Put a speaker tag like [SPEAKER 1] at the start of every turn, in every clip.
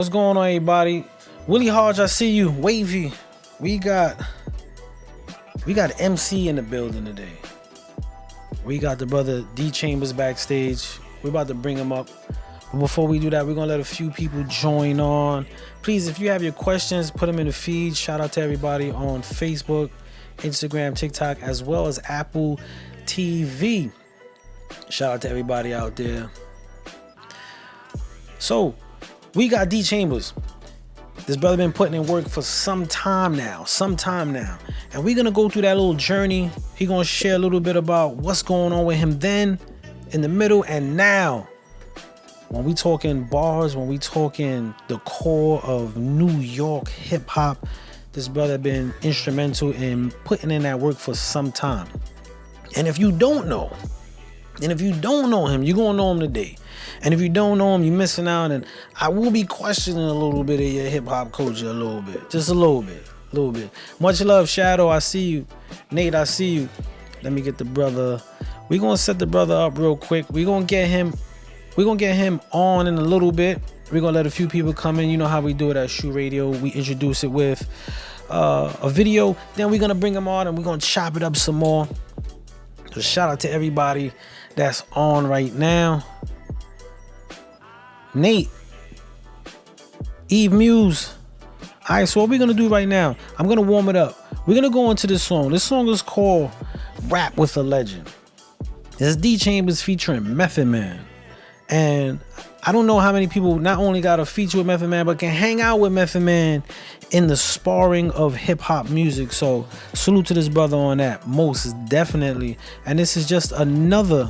[SPEAKER 1] What's going on, everybody? Willie Hodge, I see you. Wavy. We got MC in the building today. We got the brother D Chambers backstage. We're about to bring him up. But before we do that, we're gonna let a few people join on. Please, if you have your questions, put them in the feed. Shout out to everybody on Facebook, Instagram, TikTok, as well as Apple TV. Shout out to everybody out there. So, we got D Chambers. This brother been putting in work for some time now. And we're gonna go through that little journey. He gonna share a little bit about what's going on with him then, in the middle, and now. When we talking bars, when we talking the core of New York hip hop, this brother been instrumental in putting in that work for some time. And if you don't know him, you're gonna know him today. And if you don't know him, you're missing out. And I will be questioning a little bit of your hip hop culture, a little bit, just a little bit. Much love, Shadow. I see you. Nate, I see you. Let me get the brother. We're gonna set the brother up real quick. We're gonna get him on in a little bit. We're gonna let a few people come in. You know how we do it at Shoe Radio. We introduce it with a video. Then we're gonna bring him on and we're gonna chop it up some more. So shout out to everybody that's on right now. Nate, Eve Muse. All right, so what we're gonna do right now, I'm gonna warm it up. We're gonna go into this song. This song is called Rap with a Legend. It's D Chambers featuring Method Man. And I don't know how many people not only got a feature with Method Man, but can hang out with Method Man in the sparring of hip hop music. So salute to this brother on that, most definitely. And this is just another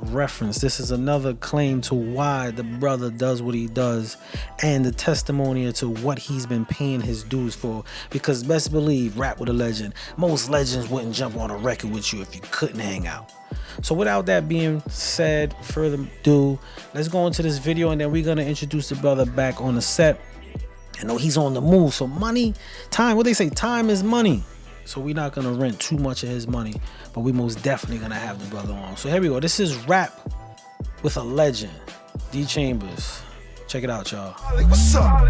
[SPEAKER 1] reference. This is another claim to why the brother does what he does, and the testimony to what he's been paying his dues for. Because best believe, Rap with a Legend, most legends wouldn't jump on a record with you if you couldn't hang out. So without that being said, further ado, let's go into this video, and then we're gonna introduce the brother back on the set. I know he's on the move, so time, what they say, time is money. So we're not gonna rent too much of his money, but we most definitely gonna have the brother on. So here we go. This is Rap with a Legend, D Chambers. Check it out, y'all.
[SPEAKER 2] What's up?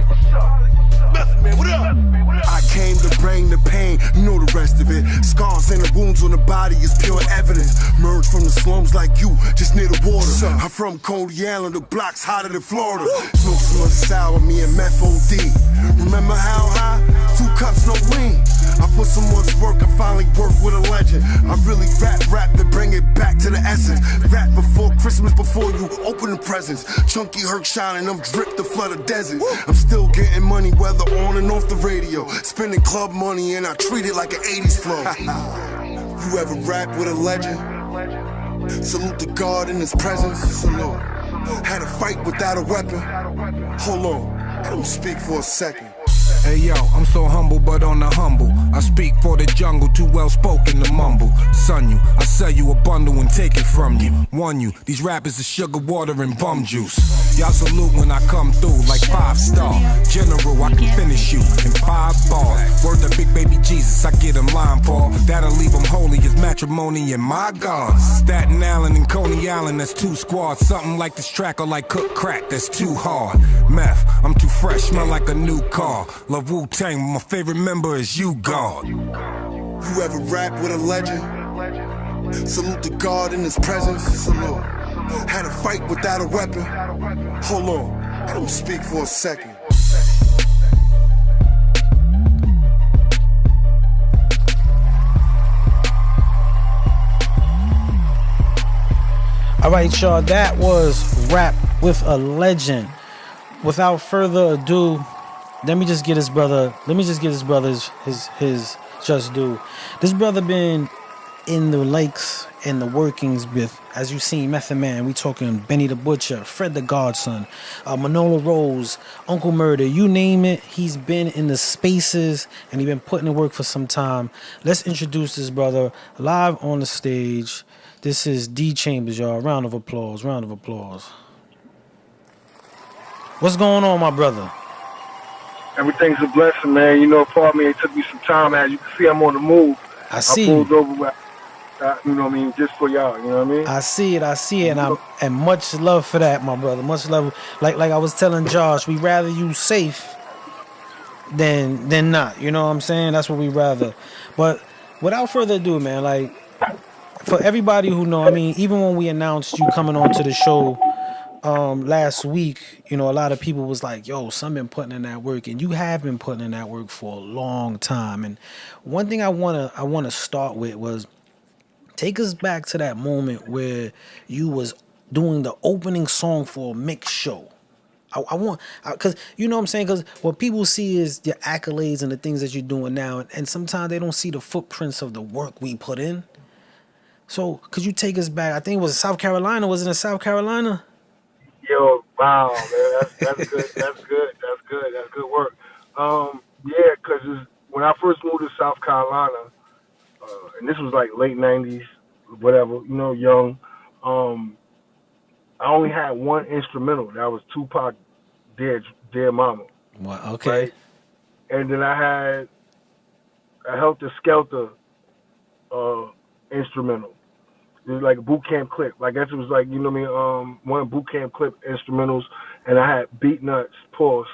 [SPEAKER 2] Method Man, what up? I came to bring the pain, you know the rest of it. Scars and the wounds on the body is pure evidence. Merged from the slums like you, just near the water. I'm from Coney Island, the block's hotter than Florida. Smoke some of the sour, me and Meth OD. Remember how high? 2 cups, no lean. I put so much work, I finally work with a legend. I really rap to bring it back to the essence. Rap before Christmas, before you open the presents. Chunky Herc shining, I'm drip to flood a desert. I'm still getting money, whether on and off the radio. Spending club money and I treat it like an 80s flow. You ever rap with a legend? Salute to God in his presence. Salute. Had a fight without a weapon. Hold on, let him speak for a second.
[SPEAKER 3] Hey yo, I'm so humble but on the humble. I speak for the jungle, too well spoken to mumble. Son you, I sell you a bundle and take it from you. Won you, these rappers are sugar water and bum juice. Y'all salute when I come through like 5-star general, I can finish you in 5 bars. Word to big baby Jesus, I get him line Paul. That'll leave him holy as matrimony and my God. Staten Island and Coney Island, that's 2 squads. Something like this track or like cook crack, that's too hard. Meth, I'm too fresh, smell like a new car. Love Wu-Tang, my favorite member is you, God.
[SPEAKER 2] You ever rap with a legend? Salute to God in his presence. Salute. Had a fight without a weapon. Hold on, let him speak for a second.
[SPEAKER 1] All right, y'all, that was Rap with a Legend. Without further ado, let me just get his brother his just due. This brother been in the lakes and the workings with, as you seen, Method Man. We talking Benny the Butcher, Fred the Godson, Manola Rose, Uncle Murder, you name it. He's been in the spaces and he been putting in work for some time. Let's introduce this brother live on the stage. This is D Chambers, y'all. Round of applause. What's going on, my brother?
[SPEAKER 4] Everything's a blessing, man. You know, pardon me, it took me some time. As you can see, I'm on the move.
[SPEAKER 1] I see.
[SPEAKER 4] I pulled over. You know what I mean? Just for y'all, you know what I mean?
[SPEAKER 1] I see it, and much love for that, my brother. Much love. Like I was telling Josh, we rather you safe than not. You know what I'm saying? That's what we rather. But without further ado, man, like for everybody who know, I mean, even when we announced you coming on to the show last week, you know, a lot of people was like, yo, some been putting in that work, and you have been putting in that work for a long time. And one thing I wanna start with was take us back to that moment where you was doing the opening song for a mix show. I want, because you know what I'm saying, because what people see is your accolades and the things that you're doing now, and sometimes they don't see the footprints of the work we put in. So could you take us back? I think it was South Carolina. Was it in South Carolina?
[SPEAKER 4] Yo, wow, man, that's good. That's good. That's good. That's good work. Yeah, because when I first moved to South Carolina, and this was like late '90s, whatever, you know, young. Um, I only had one instrumental. That was Tupac, Dear Mama,
[SPEAKER 1] Well, okay.
[SPEAKER 4] right? And then I had a Helter Skelter instrumental. It was like a boot camp clip. I guess it was like, you know what I mean, one boot camp clip instrumentals, and I had Beat Nuts Pulse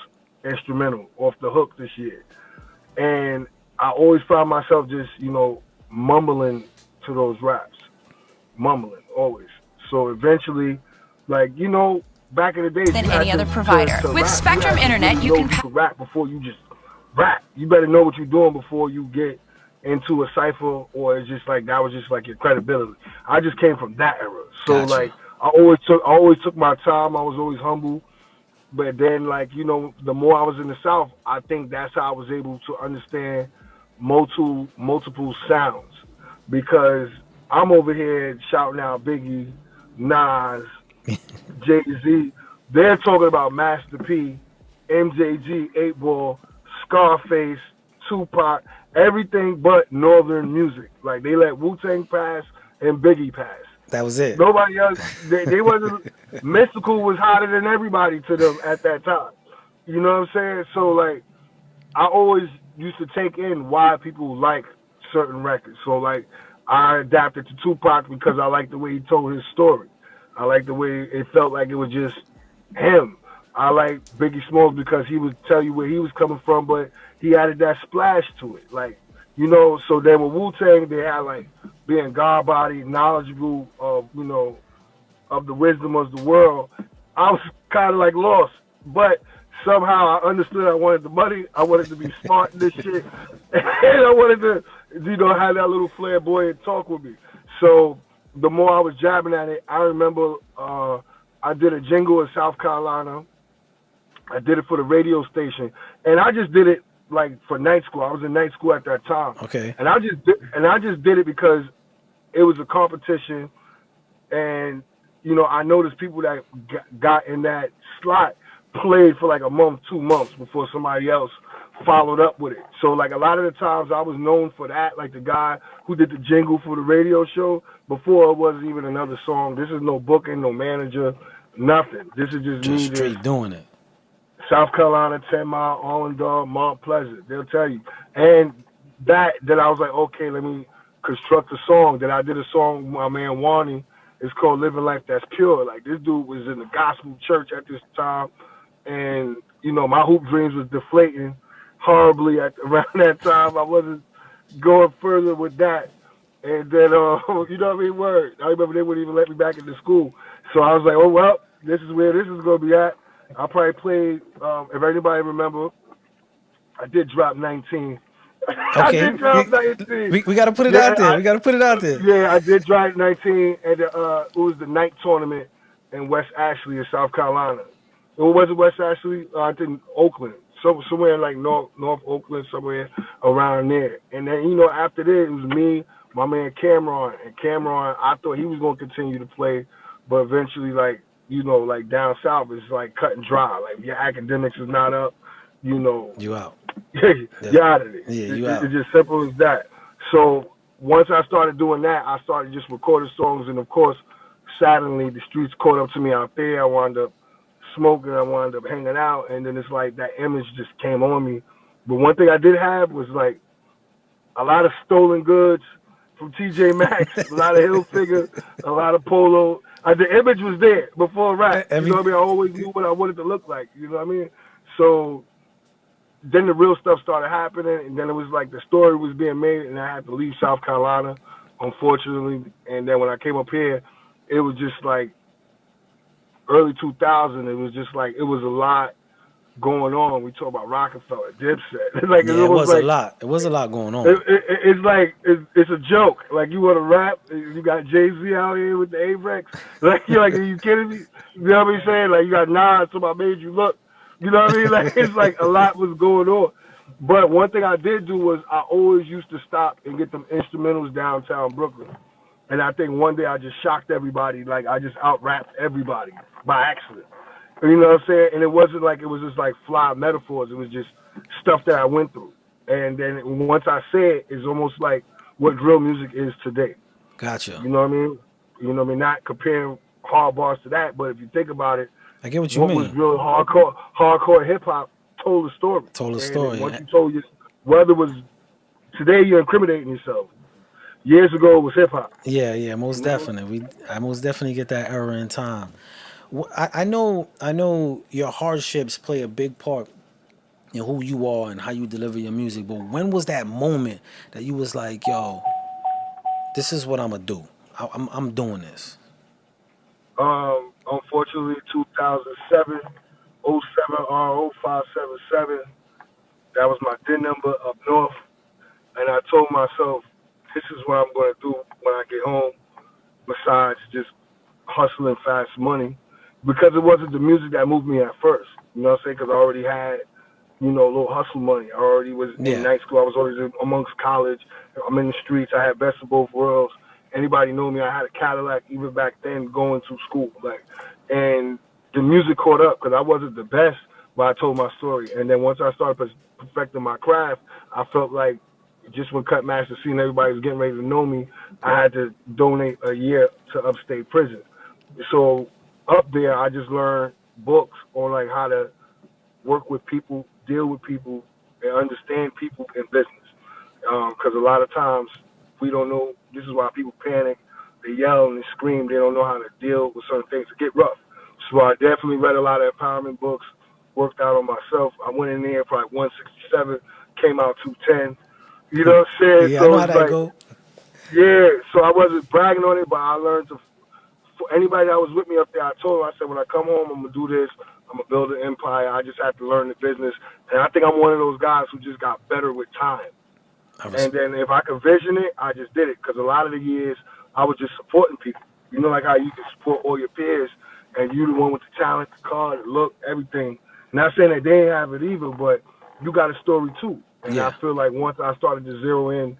[SPEAKER 4] instrumental off the hook this year. And I always found myself just, you know, mumbling to those raps. Mumbling, always. So eventually, like, you know, back in the days,
[SPEAKER 5] Than
[SPEAKER 4] you had
[SPEAKER 5] any other
[SPEAKER 4] to
[SPEAKER 5] provider.
[SPEAKER 4] to
[SPEAKER 5] With
[SPEAKER 4] rap,
[SPEAKER 5] Spectrum
[SPEAKER 4] you had to
[SPEAKER 5] Internet,
[SPEAKER 4] really
[SPEAKER 5] you
[SPEAKER 4] know
[SPEAKER 5] can
[SPEAKER 4] you could rap before you just rap. You better know what you're doing before you get into a cipher, or it's just like that was just like your credibility. I just came from that era, so
[SPEAKER 1] Gotcha.
[SPEAKER 4] like I always took my time. I was always humble, but then like, you know, the more I was in the South, I think that's how I was able to understand multiple sounds, because I'm over here shouting out Biggie, Nas, Jay Z. They're talking about Master P, MJG, 8 Ball, Scarface, Tupac, everything but Northern music. Like they let Wu Tang pass and Biggie pass.
[SPEAKER 1] That was it.
[SPEAKER 4] Nobody else. They wasn't. Mystical was hotter than everybody to them at that time. You know what I'm saying? So like, I always used to take in why people like certain records. So like, I adapted to Tupac because I liked the way he told his story. I liked the way it felt like it was just him. I like Biggie Smalls because he would tell you where he was coming from, but he added that splash to it. Like, you know, so then with Wu Tang, they had like being God body, knowledgeable of, you know, of the wisdom of the world. I was kind of like lost, but somehow I understood I wanted the money. I wanted to be smart in this shit, and I wanted to, you know, have that little flamboyant talk with me. So the more I was jabbing at it, I remember I did a jingle in South Carolina. I did it for the radio station, and I just did it like for night school. I was in night school at that time,
[SPEAKER 1] Okay.
[SPEAKER 4] and I just did it because it was a competition, and you know, I noticed people that got in that slot played for like a month, 2 months before somebody else followed up with it. So like a lot of the times I was known for that, like the guy who did the jingle for the radio show before it wasn't even another song. This is no booking, no manager, nothing. This is just
[SPEAKER 1] Just
[SPEAKER 4] me just
[SPEAKER 1] straight doing it.
[SPEAKER 4] South Carolina, 10 Mile, Allendale, Mount Pleasant. They'll tell you. And that I was like, okay, let me construct a song. That I did a song with my man Wani. It's called Living Life That's Pure. Like, this dude was in the gospel church at this time. And, you know, my hoop dreams was deflating horribly at around that time. I wasn't going further with that. And then, you know what I mean? Word. I remember they wouldn't even let me back into school. So I was like, oh, well, this is where this is going to be at. I probably played, if anybody remember, I did drop 19. I
[SPEAKER 1] Okay.
[SPEAKER 4] did drop 19.
[SPEAKER 1] We got to put it
[SPEAKER 4] Yeah,
[SPEAKER 1] out there. We got to put it out there.
[SPEAKER 4] I did drop 19 at it was the night tournament in West Ashley in South Carolina. It wasn't West Ashley, I think Oakland. Somewhere like North Oakland, somewhere around there. And then, you know, after that, it was me, my man Cameron. And Cameron, I thought he was going to continue to play, but eventually, like, you know, like down south, it's like cut and dry. Like, your academics is not up, you know.
[SPEAKER 1] You out.
[SPEAKER 4] You're out of it.
[SPEAKER 1] Yeah, you out.
[SPEAKER 4] It's just simple as that. So once I started doing that, I started just recording songs. And, of course, suddenly the streets caught up to me out there. I wound up smoking. I wound up hanging out. And then it's like that image just came on me. But one thing I did have was, like, a lot of stolen goods from TJ Maxx, a lot of Hilfiger, a lot of Polo. The image was there before rap. You know what I mean? I always knew what I wanted to look like. You know what I mean? So then the real stuff started happening, and then it was like the story was being made, and I had to leave South Carolina, unfortunately. And then when I came up here, it was just like early 2000. It was just like it was a lot going on. We talk about Rockefeller, Dipset. Like
[SPEAKER 1] Yeah, it
[SPEAKER 4] was
[SPEAKER 1] was
[SPEAKER 4] like
[SPEAKER 1] a lot. It was a lot going on.
[SPEAKER 4] it's like it's a joke. Like you want to rap, you got Jay-Z out here with the Avex. Like you're like, are you kidding me? You know what I'm saying? Like you got Nas, somebody made you look. You know what I mean? Like it's like a lot was going on. But one thing I did do was I always used to stop and get them instrumentals downtown Brooklyn. And I think one day I just shocked everybody. Like I just out-rapped everybody by accident. You know what I'm saying? And it wasn't like it was just like fly metaphors. It was just stuff that I went through. And then once I say it, it's almost like what drill music is today.
[SPEAKER 1] Gotcha.
[SPEAKER 4] You know what I mean? You know what I mean? Not comparing hard bars to that, but if you think about it,
[SPEAKER 1] I get what you mean.
[SPEAKER 4] What was real hardcore hip hop told a story.
[SPEAKER 1] Told a story.
[SPEAKER 4] Once you told your, whether it was today, you're incriminating yourself. Years ago, it was hip hop.
[SPEAKER 1] Yeah, most definitely. I most definitely get that era in time. I know your hardships play a big part in who you are and how you deliver your music. But when was that moment that you was like, yo, this is what I'm gonna do. I'm doing this.
[SPEAKER 4] Unfortunately, 2007, 07 R0577. That was my DIN number up north, and I told myself, this is what I'm going to do when I get home. Besides just hustling fast money, because it wasn't the music that moved me at first. You know what I'm saying? Because I already had, a little hustle money. I already was in night school. I was always amongst college. I'm in the streets. I had best of both worlds. Anybody knew me. I had a Cadillac even back then going to school. And the music caught up because I wasn't the best, but I told my story. And then once I started perfecting my craft, I felt like just when Cut Master seen everybody was getting ready to know me, I had to donate a year to upstate prison. So up there, I just learned books on like how to work with people, deal with people, and understand people in business. Because a lot of times we don't know. This is why people panic. They yell and they scream. They don't know how to deal with certain things. It get rough. So I definitely read a lot of empowerment books, worked out on myself. I went in there for like 167, came out 210. You know what I'm saying?
[SPEAKER 1] Yeah,
[SPEAKER 4] so
[SPEAKER 1] I know how that go.
[SPEAKER 4] Yeah, so I wasn't bragging on it, but I learned for anybody that was with me up there, I told them, I said, when I come home, I'm going to do this. I'm going to build an empire. I just have to learn the business. And I think I'm one of those guys who just got better with time. And then if I could vision it, I just did it. Because a lot of the years, I was just supporting people. You know, like how you can support all your peers, and you the one with the talent, the car, the look, everything. Not saying that they ain't have it either, but you got a story too. And I feel like once I started to zero in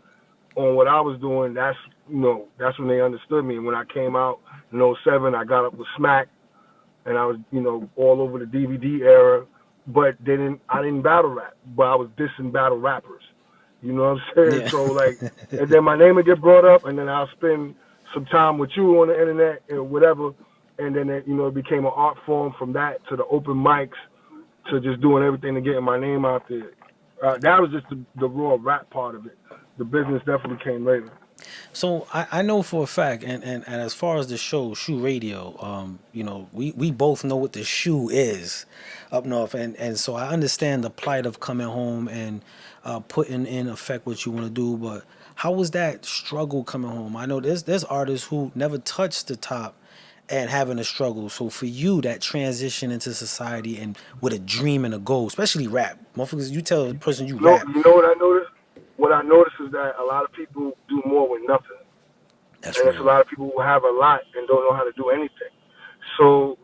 [SPEAKER 4] on what I was doing, that's when they understood me. And when I came out in '07, I got up with Smack, and I was, all over the DVD era. But I didn't battle rap, but I was dissing battle rappers. You know what I'm saying? Yeah. So and then my name would get brought up, and then I'll spend some time with you on the internet and whatever. And then it became an art form from that to the open mics to just doing everything to getting my name out there. That was just the raw rap part of it. The business definitely came later.
[SPEAKER 1] So I know for a fact, and as far as the show, Shoe Radio, we both know what the shoe is up north, and so I understand the plight of coming home and putting in effect what you want to do. But how was that struggle coming home? I know there's artists who never touched the top and having a struggle. So for you, that transition into society and with a dream and a goal, especially rap, motherfuckers, you tell the person you rap.
[SPEAKER 4] You know what I noticed? What I noticed is that a lot of people do more with nothing.
[SPEAKER 1] That's
[SPEAKER 4] and
[SPEAKER 1] real.
[SPEAKER 4] There's a lot of people who have a lot and don't know how to do anything. So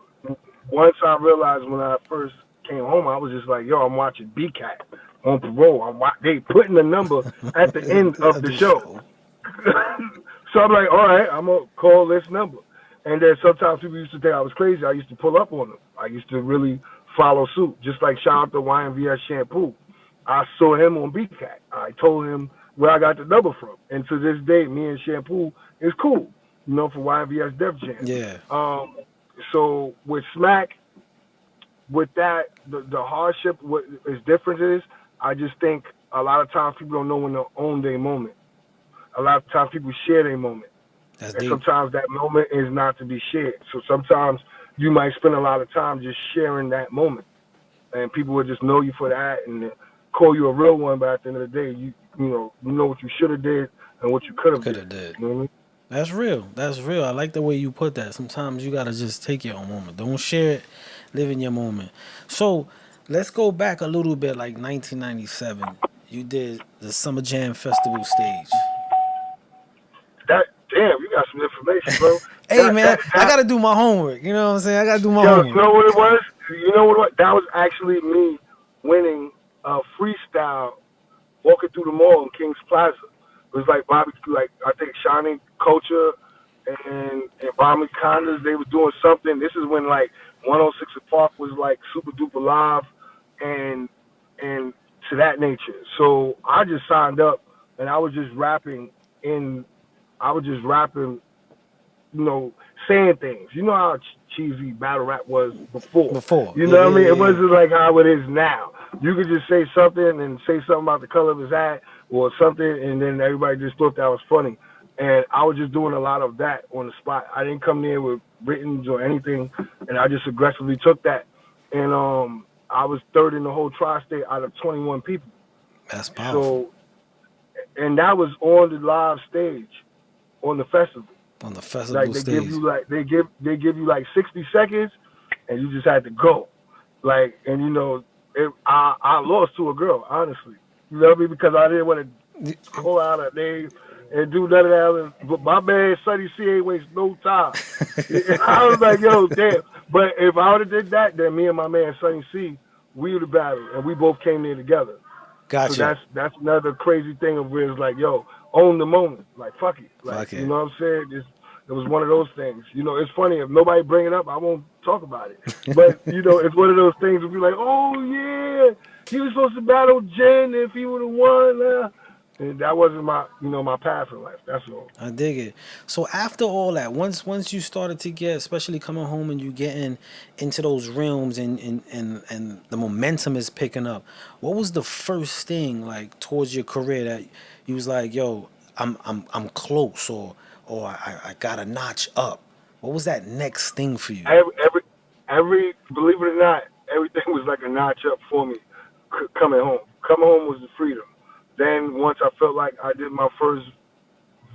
[SPEAKER 4] once I realized when I first came home, I was just like, yo, I'm watching B-Cat on parole. They putting the number at the end of the show. So I'm like, all right, I'm going to call this number. And then sometimes people used to think I was crazy. I used to pull up on them. I used to really follow suit. Just like shout out to YNVS Shampoo. I saw him on B-Cat. I told him where I got the number from. And to this day, me and Shampoo is cool, for YNVS Def Jam.
[SPEAKER 1] Yeah.
[SPEAKER 4] So with Smack, with that, the hardship, what is different is, I just think a lot of times people don't know when to own their moment. a lot of times people share their moment.
[SPEAKER 1] That's
[SPEAKER 4] And
[SPEAKER 1] deep.
[SPEAKER 4] sometimes that moment is not to be shared. So sometimes you might spend a lot of time just sharing that moment. And people will just know you for that and call you a real one, but at the end of the day, you know what you should have did and what you could have
[SPEAKER 1] Could
[SPEAKER 4] did.
[SPEAKER 1] have did.
[SPEAKER 4] You know what I mean?
[SPEAKER 1] That's real. That's real. I like the way you put that. Sometimes you gotta just take your own moment. Don't share it. Live in your moment. So let's go back a little bit, like 1997. You did the Summer Jam Festival stage.
[SPEAKER 4] That damn, you got some information, bro.
[SPEAKER 1] Hey man, I gotta do my homework. You know what I'm saying? I gotta do my
[SPEAKER 4] Yo, you
[SPEAKER 1] homework.
[SPEAKER 4] know what it was? You know what? That was actually me winning a freestyle walking through the mall in Kings Plaza. It was like Bobby, like I think Shining Culture and Bobby Condas. They was doing something. This is when like 106 and Park was like super duper live, and to that nature. So I just signed up and I was just rapping in. I was just rapping, you know, saying things. You know how cheesy battle rap was before.
[SPEAKER 1] Before.
[SPEAKER 4] You know what I mean?
[SPEAKER 1] Yeah.
[SPEAKER 4] It wasn't like how it is now. You could just say something and say something about the color of his hat or something, and then everybody just thought that was funny. And I was just doing a lot of that on the spot. I didn't come there with writtens or anything, and I just aggressively took that. And I was third in the whole tri-state out of 21 people.
[SPEAKER 1] That's powerful.
[SPEAKER 4] So, and that was on the live stage on the festival.
[SPEAKER 1] On the festival
[SPEAKER 4] Like they
[SPEAKER 1] stage.
[SPEAKER 4] give you like 60 seconds, and you just had to go. Like, and you know, I lost to a girl, honestly. You know what I mean? Because I didn't want to call out her name and do none of that. But my man Sonny C ain't waste no time. I was like, yo, damn. But if I would have did that, then me and my man Sonny C, we would have battled, and we both came there together.
[SPEAKER 1] Gotcha.
[SPEAKER 4] So that's another crazy thing of where it's like, yo, own the moment. Like, fuck it. Like,
[SPEAKER 1] Fuck it.
[SPEAKER 4] you know what I'm saying? It was one of those things. You know, it's funny. If nobody bring it up, I won't talk about it. But, you know, it's one of those things where be like, oh, yeah, he was supposed to battle Jen if he would have won. And that wasn't my, you know, my path in life. That's all.
[SPEAKER 1] I dig it. So after all that, once you started to get, especially coming home and you getting into those realms and the momentum is picking up, what was the first thing like towards your career that you was like, yo, I'm close or I got a notch up? What was that next thing for you?
[SPEAKER 4] Every believe it or not, everything was like a notch up for me coming home. Coming home was the freedom. Then once I felt like I did my first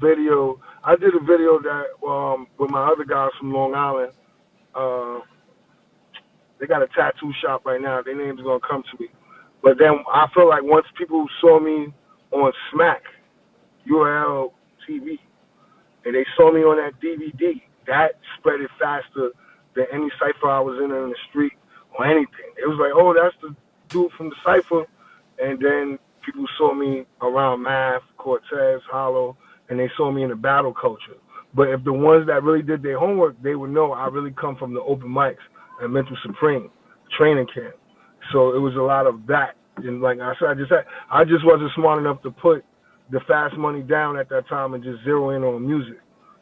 [SPEAKER 4] video, I did a video that with my other guys from Long Island. They got a tattoo shop right now. Their name's gonna come to me. But then I felt like once people saw me on Smack, URL TV, and they saw me on that DVD, that spread it faster than any cipher I was in the street or anything. It was like, oh, that's the dude from the cipher. And then people saw me around Math, Cortez, Hollow, and they saw me in the battle culture. But if the ones that really did their homework, they would know I really come from the open mics and Mental Supreme training camp. So it was a lot of that. And like I said, I just wasn't smart enough to put the fast money down at that time and just zero in on music.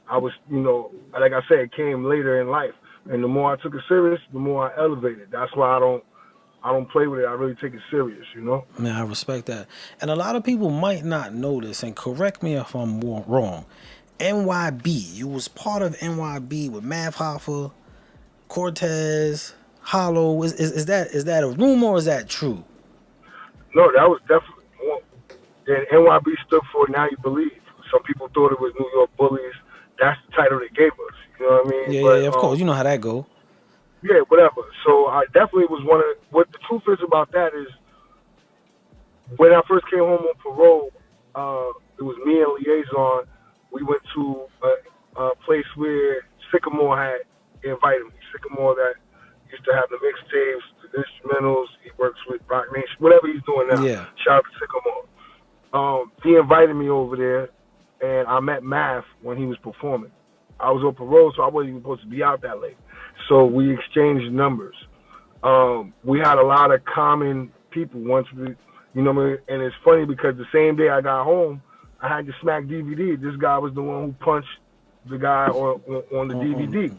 [SPEAKER 4] I was, you know, like I said, it came later in life. And the more I took it serious, the more I elevated. That's why I don't play with it. I really take it serious, you know?
[SPEAKER 1] Man, I respect that. And a lot of people might not know this, and correct me if I'm wrong. NYB, you was part of NYB with Mav Hoffa, Cortez, Hollow. Is that a rumor or is that true?
[SPEAKER 4] No, that was definitely one. And NYB stood for Now You Believe. Some people thought it was New York Bullies. That's the title they gave us. You know what I mean?
[SPEAKER 1] Yeah,
[SPEAKER 4] but,
[SPEAKER 1] yeah, of course. You know how that go.
[SPEAKER 4] Yeah, whatever. So I definitely was one of what the truth is about that is when I first came home on parole, it was me and Liaison. We went to a place where Sycamore had invited me. Sycamore that used to have the mixtapes, the instrumentals. He works with Rock Nation, whatever he's doing now.
[SPEAKER 1] Yeah.
[SPEAKER 4] Shout out to Sycamore. He invited me over there, and I met Math when he was performing. I was on parole, so I wasn't even supposed to be out that late. So we exchanged numbers. We had a lot of common people once we, you know what I mean? And it's funny because the same day I got home, I had the Smack DVD. This guy was the one who punched the guy on the DVD.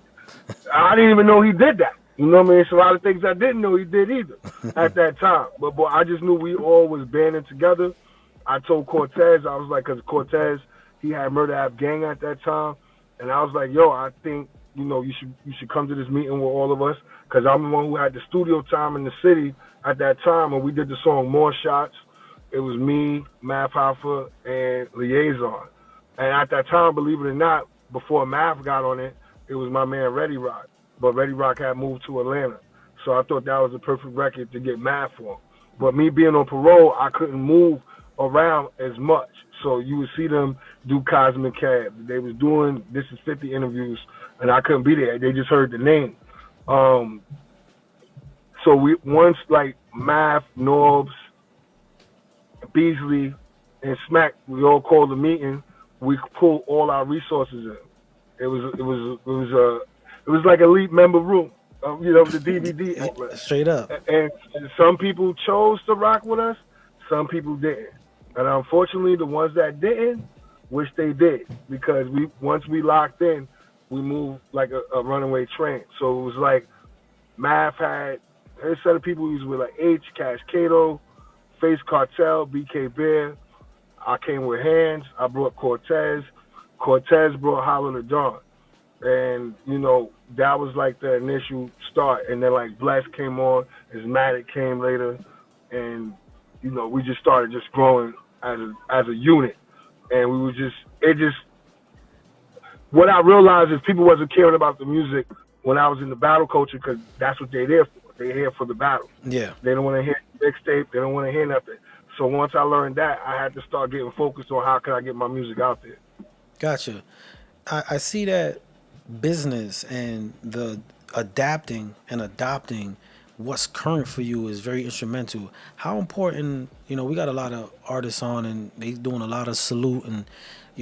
[SPEAKER 4] I didn't even know he did that. You know what I mean? It's a lot of things I didn't know he did either at that time. But boy, I just knew we all was banding together. I told Cortez, I was like, because Cortez, He had Murder Ave Gang at that time, and I was like, yo, I think you should come to this meeting with all of us, because I'm the one who had the studio time in the city at that time when we did the song More Shots. It was me, Math Hoffa, and Liaison. And at that time, believe it or not, before Math got on it, it was my man Reddy Rock. But Reddy Rock had moved to Atlanta. So I thought that was the perfect record to get Math on. But me being on parole, I couldn't move around as much. So you would see them do Cosmic Cab. They was doing This Is 50 interviews, and I couldn't be there. They just heard the name. So we once like Math, Norbs, Beasley, and Smack, we all called a meeting. We pulled all our resources in. It was like a elite member room, the DVD outlet.
[SPEAKER 1] Straight up.
[SPEAKER 4] And some people chose to rock with us, some people didn't. And unfortunately, the ones that didn't, wish they did, because once we locked in, we moved like a runaway train. So it was like Math had a set of people he was with, like H, Cash Kato, Face Cartel, BK Bear. I came with Hands. I brought Cortez. Cortez brought Hollow the Dawn. And, that was like the initial start. And then like Bless came on, Asthmatic came later. And, we just started just growing as a unit. And we were what I realized is people wasn't caring about the music when I was in the battle culture, because that's what they're there for. They're here for the battle.
[SPEAKER 1] Yeah.
[SPEAKER 4] They don't want to hear mixtape. They don't want to hear nothing. So once I learned that, I had to start getting focused on how can I get my music out there.
[SPEAKER 1] Gotcha. I see that business and the adapting and adopting what's current for you is very instrumental. How important, we got a lot of artists on and they doing a lot of salute, and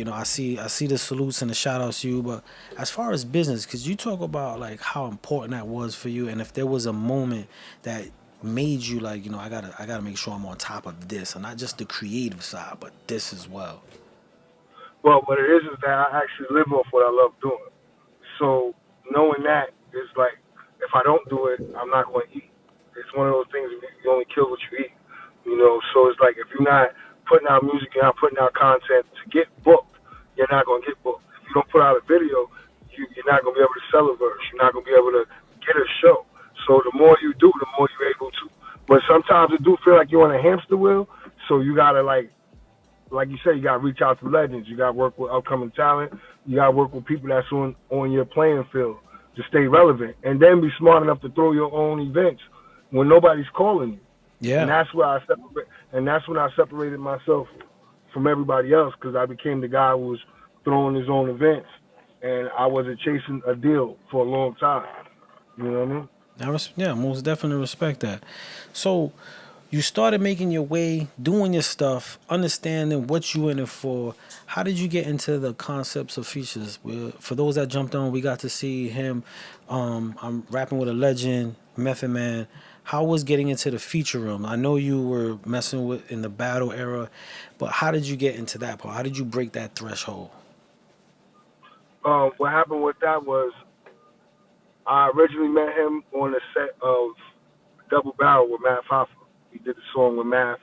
[SPEAKER 1] I see the salutes and the shout outs to you, but as far as business, because you talk about like how important that was for you, and if there was a moment that made you like, I gotta make sure I'm on top of this, and not just the creative side, but this as well.
[SPEAKER 4] Well, what it is that I actually live off what I love doing. So knowing that is like, if I don't do it, I'm not going to eat. It's one of those things you only kill what you eat. So it's like, if you're not putting out music, you're not putting out content to get booked, you're not going to get booked. If you don't put out a video, you're not going to be able to sell a verse. You're not going to be able to get a show. So the more you do, the more you're able to. But sometimes it do feel like you're on a hamster wheel. So you got to like you said, you got to reach out to legends. You got to work with upcoming talent. You got to work with people that's on your playing field to stay relevant. And then be smart enough to throw your own events when nobody's calling you.
[SPEAKER 1] Yeah.
[SPEAKER 4] And that's where that's when I separated myself from everybody else, because I became the guy who was throwing his own events, and I wasn't chasing a deal for a long time. You know what I mean?
[SPEAKER 1] Yeah, most definitely respect that. So you started making your way, doing your stuff, understanding what you in it for. How did you get into the concepts of features? For those that jumped on, we got to see him. I'm rapping with a legend, Method Man. How was getting into the feature room? I know you were messing with in the battle era, but how did you get into that part? How did you break that threshold?
[SPEAKER 4] What happened with that was I originally met him on the set of Double Barrel with Math Hoffa. He did the song with Math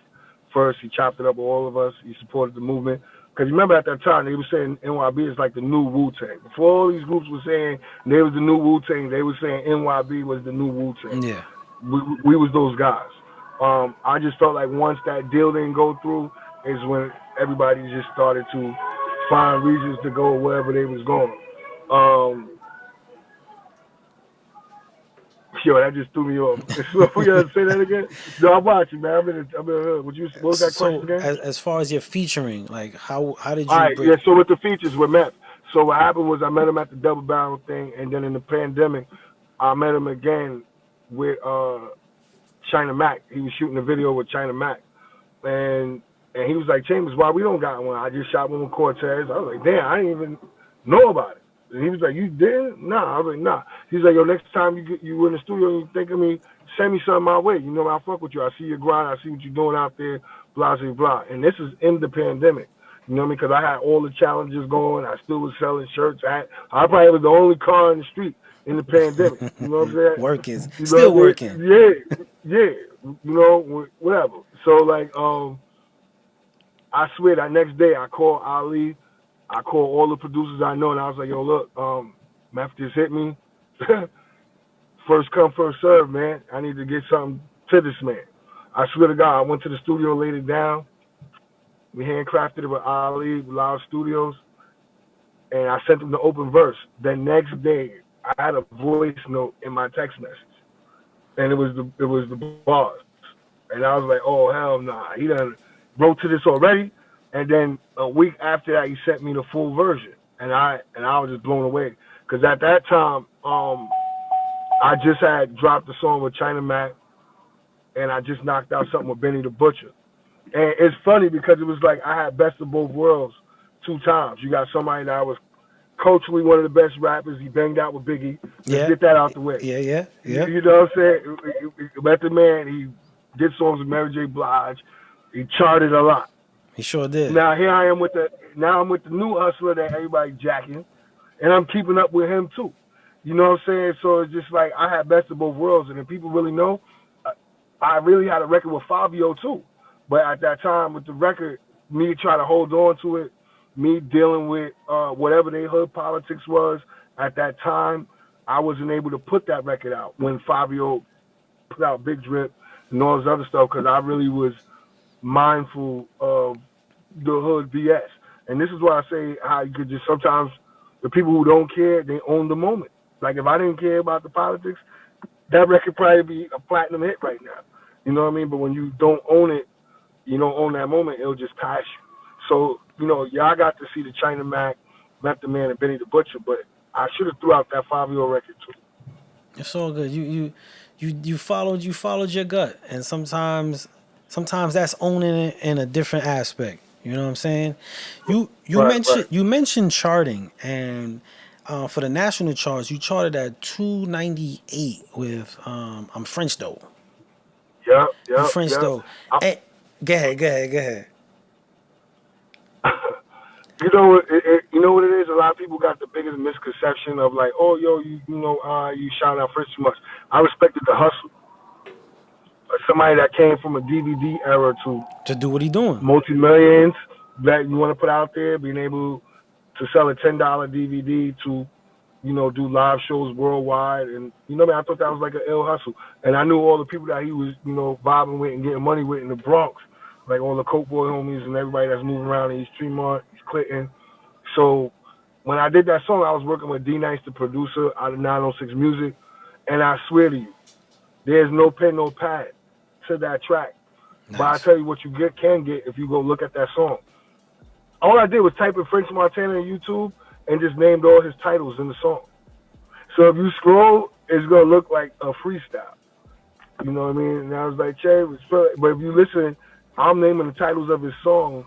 [SPEAKER 4] first. He chopped it up with all of us. He supported the movement. Because remember at that time, they were saying NYB is like the new Wu-Tang. Before all these groups were saying they was the new Wu-Tang, they were saying NYB was the new Wu-Tang.
[SPEAKER 1] Yeah.
[SPEAKER 4] We was those guys. I just felt like once that deal didn't go through is when everybody just started to find reasons to go wherever they was going. Yo, that just threw me off. We gotta say that again. No, I'm watching, man. I'm in the hood. What was that question again?
[SPEAKER 1] As far as your featuring, like how did you?
[SPEAKER 4] All right, yeah. So with the features with Meth, so what happened was I met him at the Double Barrel thing, and then in the pandemic, I met him again with China Mac. He was shooting a video with China Mac, and he was like, Chambers, why we don't got one? I just shot one with Cortez. I was like, damn, I didn't even know about it. And he was like, you didn't? Nah. I was like, nah. He's like, yo, next time you in the studio and you think of me, send me something my way. You know, I fuck with you. I see your grind. I see what you're doing out there, blah, blah, blah. And this is in the pandemic. You know what I mean? Because I had all the challenges going. I still was selling shirts. I probably was the only car in the street in the pandemic. You know what I'm saying?
[SPEAKER 1] Working.
[SPEAKER 4] You know,
[SPEAKER 1] still working.
[SPEAKER 4] Yeah. You know, whatever. So, like, I swear that next day I called Ali I called all the producers I know, and I was like, yo, look, Meth just hit me. First come, first serve, man. I need to get something to this man. I swear to God, I went to the studio, laid it down. We handcrafted it with Ali, Loud Studios, and I sent him the open verse. The next day, I had a voice note in my text message, and it was the bars. And I was like, oh, hell nah. He done wrote to this already. And then a week after that, he sent me the full version. And I was just blown away. Because at that time, I just had dropped the song with China Mac, and I just knocked out something with Benny the Butcher. And it's funny because it was like I had best of both worlds 2 times. You got somebody that was culturally one of the best rappers. He banged out with Biggie. Let's get that out the way.
[SPEAKER 1] Yeah.
[SPEAKER 4] You know what I'm saying? Method Man, he did songs with Mary J. Blige. He charted a lot.
[SPEAKER 1] He sure did.
[SPEAKER 4] Now here I am with the new hustler that everybody jacking, and I'm keeping up with him too. You know what I'm saying? So it's just like I had best of both worlds, and if people really know, I really had a record with Fabio too. But at that time with the record, me trying to hold on to it, me dealing with whatever their hood politics was at that time, I wasn't able to put that record out when Fabio put out Big Drip and all this other stuff because I really was mindful of the hood BS. And this is why I say how you could just sometimes the people who don't care, they own the moment. Like if I didn't care about the politics, that record probably be a platinum hit right now. You know what I mean? But when you don't own it, you don't own that moment, it'll just pass you. So, you know, y'all got to see the China Mac, Method Man, and Benny the Butcher, but I should have threw out that 5-year record too.
[SPEAKER 1] It's all good. You followed your gut, and sometimes that's owning it in a different aspect. You know what I'm saying? You mentioned charting, and for the national charts, you charted at 298 with I'm French though.
[SPEAKER 4] Yeah.
[SPEAKER 1] French though. Hey, go ahead.
[SPEAKER 4] You know what it is? A lot of people got the biggest misconception of like, oh, yo, you shout out French too much. I respected the hustle. Somebody that came from a DVD era
[SPEAKER 1] to do what he doing.
[SPEAKER 4] Multi-millions that you want to put out there, being able to sell a $10 DVD to, do live shows worldwide. And, I thought that was like an ill hustle. And I knew all the people that he was, vibing with and getting money with in the Bronx, like all the Coke Boy homies and everybody that's moving around in East Tremont, East Clinton. So when I did that song, I was working with D Nice, the producer out of 906 Music. And I swear to you, there's no pen, no pad to that track. Nice. But I tell you what you can get if you go look at that song. All I did was type in French Montana on YouTube and just named all his titles in the song. So if you scroll, it's going to look like a freestyle. You know what I mean? And I was like, Che, but if you listen, I'm naming the titles of his song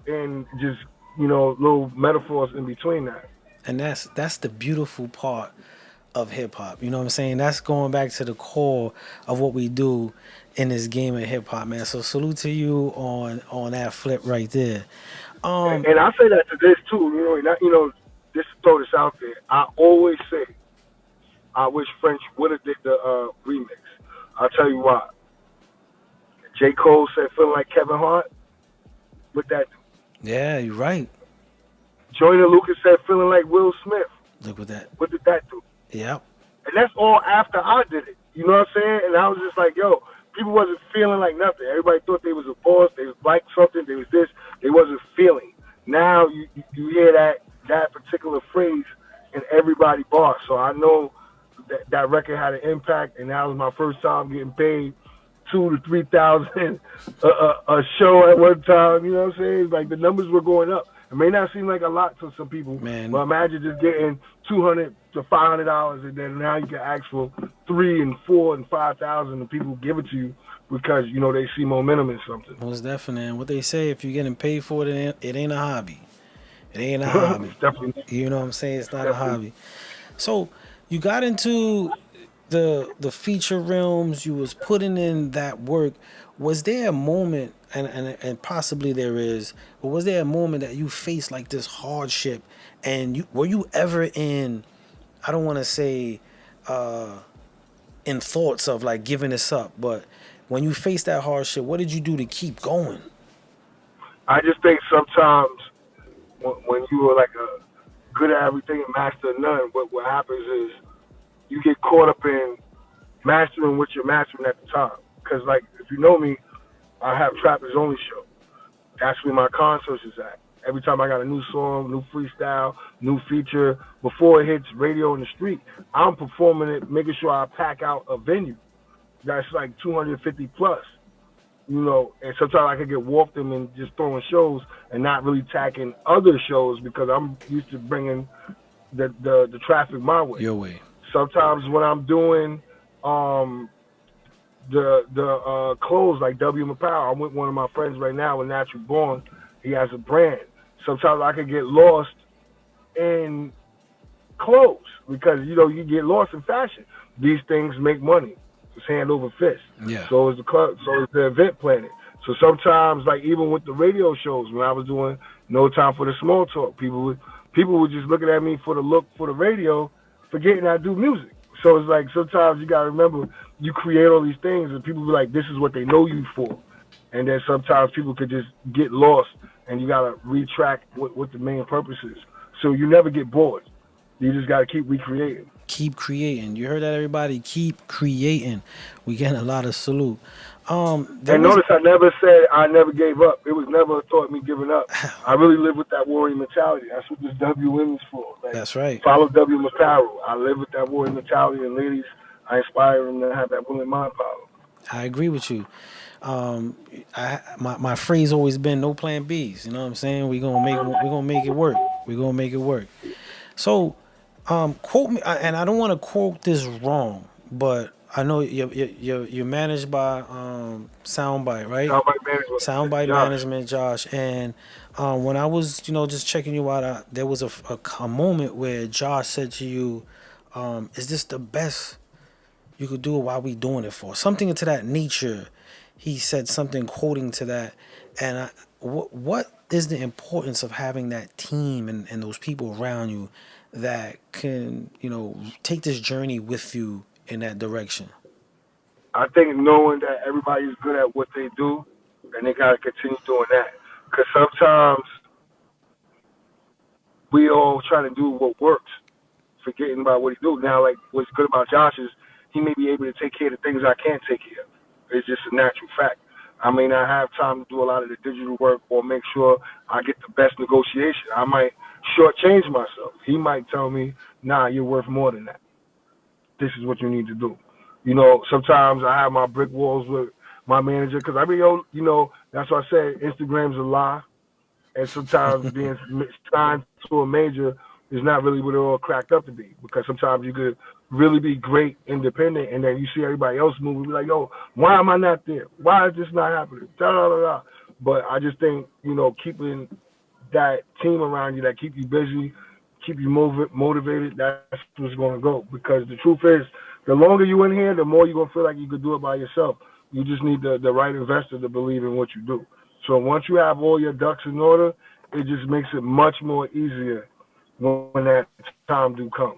[SPEAKER 4] and just, little metaphors in between that.
[SPEAKER 1] And that's the beautiful part of hip hop. You know what I'm saying? That's going back to the core of what we do in this game of hip hop, man. So salute to you on that flip right there.
[SPEAKER 4] And I say that to this too, just to throw this out there. I always say I wish French would have did the remix. I'll tell you why. J. Cole said feeling like Kevin Hart. What that do?
[SPEAKER 1] Yeah, you're right.
[SPEAKER 4] Joyner Lucas said feeling like Will Smith.
[SPEAKER 1] Look at that.
[SPEAKER 4] What did that do?
[SPEAKER 1] Yep.
[SPEAKER 4] And that's all after I did it. You know what I'm saying? And I was just like, yo, people wasn't feeling like nothing. Everybody thought they was a boss. They was like something. They was this. They wasn't feeling. Now you hear that particular phrase in everybody bar. So I know that record had an impact, and that was my first time getting paid $2,000 to $3,000 a show at one time. You know what I'm saying? Like the numbers were going up. It may not seem like a lot to some people,
[SPEAKER 1] man,
[SPEAKER 4] but imagine just getting $200 to $500, and then now you can ask for $3,000 and $4,000 and $5,000, and people give it to you because they see momentum in something.
[SPEAKER 1] Most definitely. And what they say, if you're getting paid for it, it ain't a hobby. It ain't a hobby.
[SPEAKER 4] Definitely.
[SPEAKER 1] You know what I'm saying? It's not a hobby. So you got into the feature realms. You was putting in that work. Was there a moment, and possibly there is, but was there a moment that you faced like this hardship, and were you ever in, I don't want to say in thoughts of like giving this up, but when you faced that hardship, what did you do to keep going?
[SPEAKER 4] I just think sometimes when you are like a good at everything and master of none, what happens is you get caught up in mastering what you're mastering at the time. Because like if you know me, I have Trappers Only show. That's where my concerts is at. Every time I got a new song, new freestyle, new feature, before it hits radio in the street, I'm performing it, making sure I pack out a venue that's like 250 plus. You know, and sometimes I could get warped them and just throwing shows and not really tacking other shows because I'm used to bringing the traffic my way.
[SPEAKER 1] Your way.
[SPEAKER 4] Sometimes when I'm doing the clothes like W Apparel, I'm with one of my friends right now with Natural Born. He has a brand. Sometimes I could get lost in clothes because you know you get lost in fashion. These things make money. It's hand over fist.
[SPEAKER 1] Yeah.
[SPEAKER 4] So is the club. So is the event planning. So sometimes, like even with the radio shows, when I was doing No Time for the Small Talk, people were just looking at me for the look for the radio, forgetting I do music. So it's like sometimes you gotta remember you create all these things and people be like, this is what they know you for. And then sometimes people could just get lost and you gotta retract what the main purpose is. So you never get bored. You just gotta keep recreating.
[SPEAKER 1] Keep creating. You heard that, everybody? Keep creating. We getting a lot of salute.
[SPEAKER 4] And notice I never said I never gave up. It was never a thought of me giving up. I really live with that warrior mentality. That's what this WM is for. Like,
[SPEAKER 1] that's right.
[SPEAKER 4] Follow W Apparel. I live with that warrior mentality, and ladies, I inspire them to have that willing mind power.
[SPEAKER 1] I agree with you. My phrase always been no plan Bs. You know what I'm saying? We're gonna make it work. We're gonna make it work. So, quote me, and I don't want to quote this wrong, but I know you're managed by Soundbite, right? Soundbite Management, Josh. And when I was, just checking you out, there was a moment where Josh said to you, "Is this the best you could do it? Why we doing it for?" Something to that nature. He said something quoting to that. And what is the importance of having that team and those people around you that can, take this journey with you in that direction?
[SPEAKER 4] I think knowing that everybody's good at what they do, and they gotta continue doing that. Because sometimes we all try to do what works, forgetting about what he do. Now, like what's good about Josh is he may be able to take care of the things I can't take care of. It's just a natural fact. I may not have time to do a lot of the digital work or make sure I get the best negotiation. I might shortchange myself. He might tell me, "Nah, you're worth more than that. This is what you need to do." Sometimes I have my brick walls with my manager because that's why I say Instagram's a lie. And sometimes being signed to a major is not really what it all cracked up to be, because sometimes you could really be great independent and then you see everybody else move and be like, yo, why am I not there? Why is this not happening? Da, da, da, da. But I just think, keeping that team around you that keep you busy, keep you motivated, that's what's going to go. Because the truth is, the longer you in here, the more you're going to feel like you could do it by yourself. You just need the right investor to believe in what you do. So once you have all your ducks in order, it just makes it much more easier when that time do come.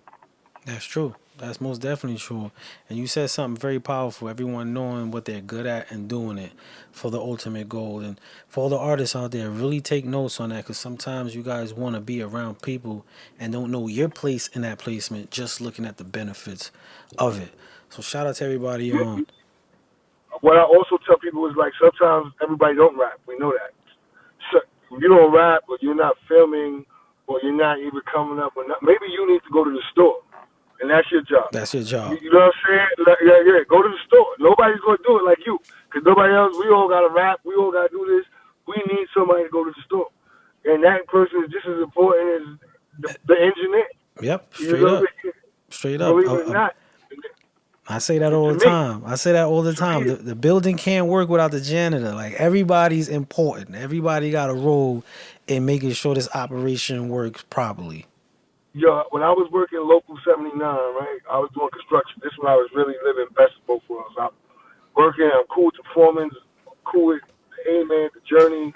[SPEAKER 1] That's true. That's most definitely true. And you said something very powerful. Everyone knowing what they're good at and doing it for the ultimate goal. And for all the artists out there, really take notes on that, because sometimes you guys want to be around people and don't know your place in that placement, just looking at the benefits of it. So shout out to everybody.
[SPEAKER 4] What I also tell people is, like, sometimes everybody don't rap. We know that. So if you don't rap, or you're not filming, or you're not even coming up, maybe you need to go to the store. And that's your job.
[SPEAKER 1] That's your job.
[SPEAKER 4] You know what I'm saying? Yeah. Go to the store. Nobody's going to do it like you. Because nobody else, we all got to rap. We all got to do this. We need somebody to go to the store. And that person is just as important as the engineer.
[SPEAKER 1] Yep. Straight up.
[SPEAKER 4] Believe it or not.
[SPEAKER 1] I say that all the time. The building can't work without the janitor. Like, everybody's important. Everybody got a role in making sure this operation works properly.
[SPEAKER 4] Yo, when I was working Local 79, right, I was doing construction. This is when I was really living best of both worlds. I'm working, I'm cool with the foremen, cool with the A-man, the journey.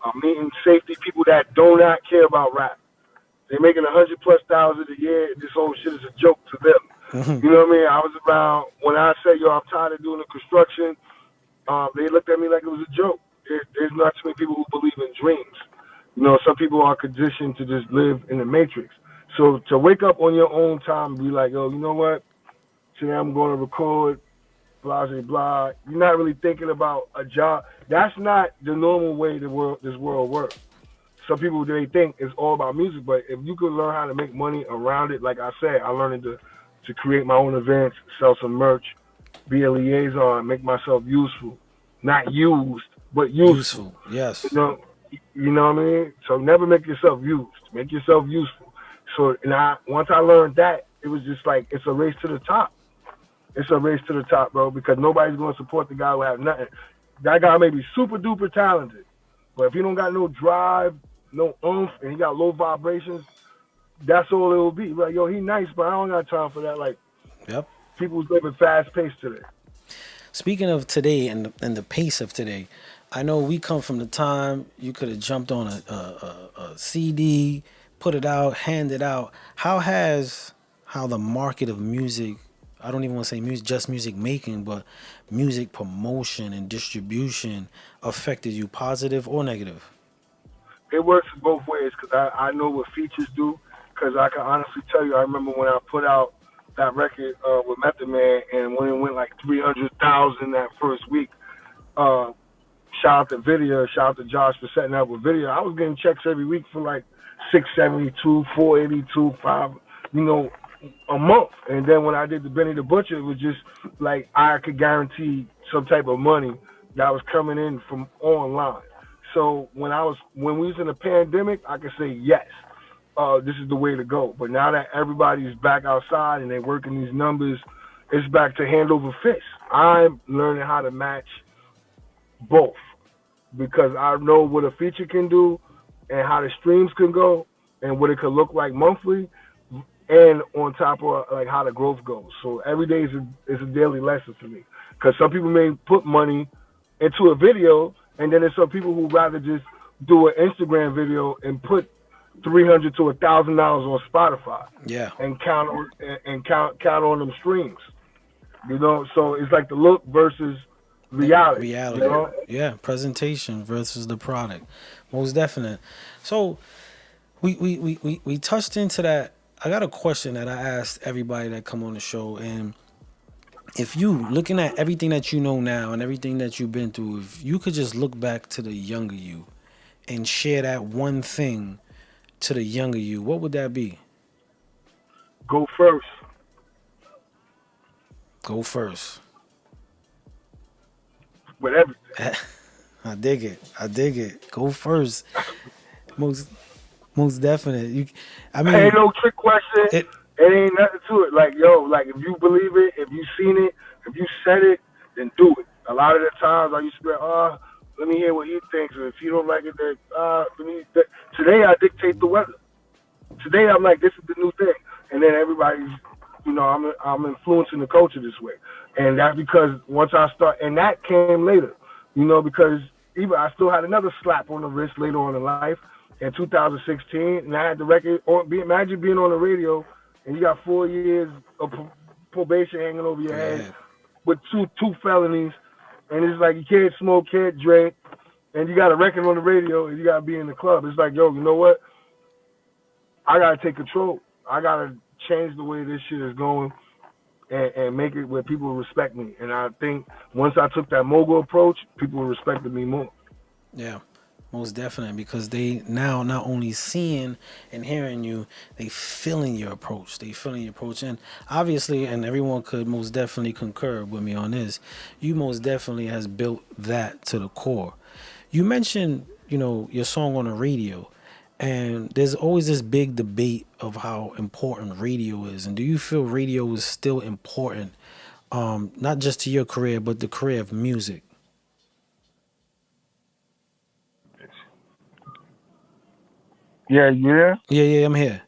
[SPEAKER 4] I'm meeting safety people that do not care about rap. They're making $100,000+ a year. This whole shit is a joke to them.
[SPEAKER 1] Mm-hmm.
[SPEAKER 4] You know what I mean? I was around, when I said, yo, I'm tired of doing the construction, they looked at me like it was a joke. There's not too many people who believe in dreams. You know, some people are conditioned to just live in the matrix. So to wake up on your own time and be like, yo, you know what? Today I'm going to record, blah, blah, blah. You're not really thinking about a job. That's not the normal way this world works. Some people, they think it's all about music, but if you could learn how to make money around it, like I said, I learned to create my own events, sell some merch, be a liaison, make myself useful, not used, but useful.
[SPEAKER 1] Useful. Yes.
[SPEAKER 4] You know what I mean? So never make yourself used. Make yourself useful. So once I learned that, it was just like it's a race to the top. It's a race to the top, bro, because nobody's going to support the guy who has nothing. That guy may be super duper talented, but if he don't got no drive, no oomph, and he got low vibrations, that's all it will be. Like, yo, he nice, but I don't got time for that. Like,
[SPEAKER 1] Yep.
[SPEAKER 4] people's living fast paced today.
[SPEAKER 1] Speaking of today and the pace of today, I know we come from the time you could have jumped on a CD, put it out, hand it out. How the market of music, I don't even want to say music, just music making, but music promotion and distribution affected you, positive or negative?
[SPEAKER 4] It works both ways because I know what features do. Because I can honestly tell you, I remember when I put out that record with Method Man, and when it went like 300,000 that first week. Shout out to Video, shout out to Josh for setting up with Video. I was getting checks every week for like 672, 482, 5, a month. And then when I did the Benny the Butcher, it was just like I could guarantee some type of money that was coming in from online. So when we was in the pandemic, I could say yes, this is the way to go. But now that everybody's back outside and they're working these numbers, it's back to hand over fist. I'm learning how to match both because I know what a feature can do and how the streams can go and what it could look like monthly, and on top of like how the growth goes. So every day is a daily lesson for me because some people may put money into a video, and then there's some people who rather just do an Instagram video and put $300 to $1,000 on Spotify.
[SPEAKER 1] Yeah.
[SPEAKER 4] And count on them streams. So it's like the look versus reality.
[SPEAKER 1] Yeah, presentation versus the product. Most definite. So we touched into that. I got a question that I asked everybody that come on the show, and if you looking at everything that you know now and everything that you've been through, if you could just look back to the younger you and share that one thing to the younger you, what would that be?
[SPEAKER 4] Go first.
[SPEAKER 1] Go first.
[SPEAKER 4] With everything.
[SPEAKER 1] I dig it. Go first. Most definite.
[SPEAKER 4] Ain't no trick question. It ain't nothing to it. Like, yo, like if you believe it, if you seen it, if you said it, then do it. A lot of the times I used to be like, let me hear what he thinks. And if you don't like it, then today I dictate the weather. Today I'm like, this is the new thing. And then everybody's, I'm influencing the culture this way. And that's because once I start, and that came later, because even I still had another slap on the wrist later on in life in 2016, and I had the record. Imagine being on the radio and you got 4 years of probation hanging over your head with two felonies, and it's like you can't smoke, can't drink, and you got a record on the radio and you got to be in the club. It's like, yo, you know what? I got to take control. I got to change the way this shit is going and make it where people respect me. And I think once I took that mogul approach, people respected me more.
[SPEAKER 1] Yeah, most definitely, because they now not only seeing and hearing you, they feeling your approach. And obviously, and everyone could most definitely concur with me on this, you most definitely has built that to the core. You mentioned, your song on the radio. And there's always this big debate of how important radio is. And do you feel radio is still important, not just to your career, but the career of music?
[SPEAKER 4] Yeah, yeah?
[SPEAKER 1] Yeah, I'm here.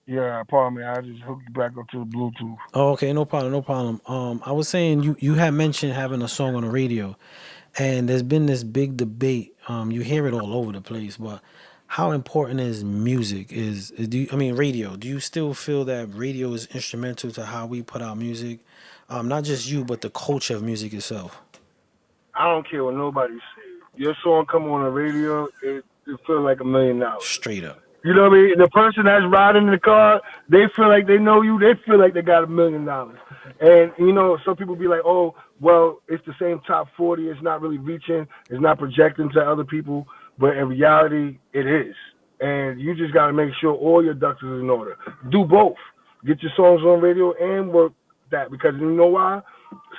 [SPEAKER 4] Yeah, pardon me. I just hooked you back up to the Bluetooth.
[SPEAKER 1] Oh, okay, no problem. I was saying you had mentioned having a song on the radio. And there's been this big debate. You hear it all over the place, but how important is music? Radio? Do you still feel that radio is instrumental to how we put out music? Not just you, but the culture of music itself.
[SPEAKER 4] I don't care what nobody says. Your song come on the radio, it feels like $1,000,000.
[SPEAKER 1] Straight up.
[SPEAKER 4] You know what I mean? The person that's riding in the car, they feel like they know you. They feel like they got $1,000,000. And you know, some people be like, "Oh, well, it's the same top 40. It's not really reaching. It's not projecting to other people." But in reality, it is. And you just got to make sure all your ducks is in order. Do both. Get your songs on radio and work that, because you know why?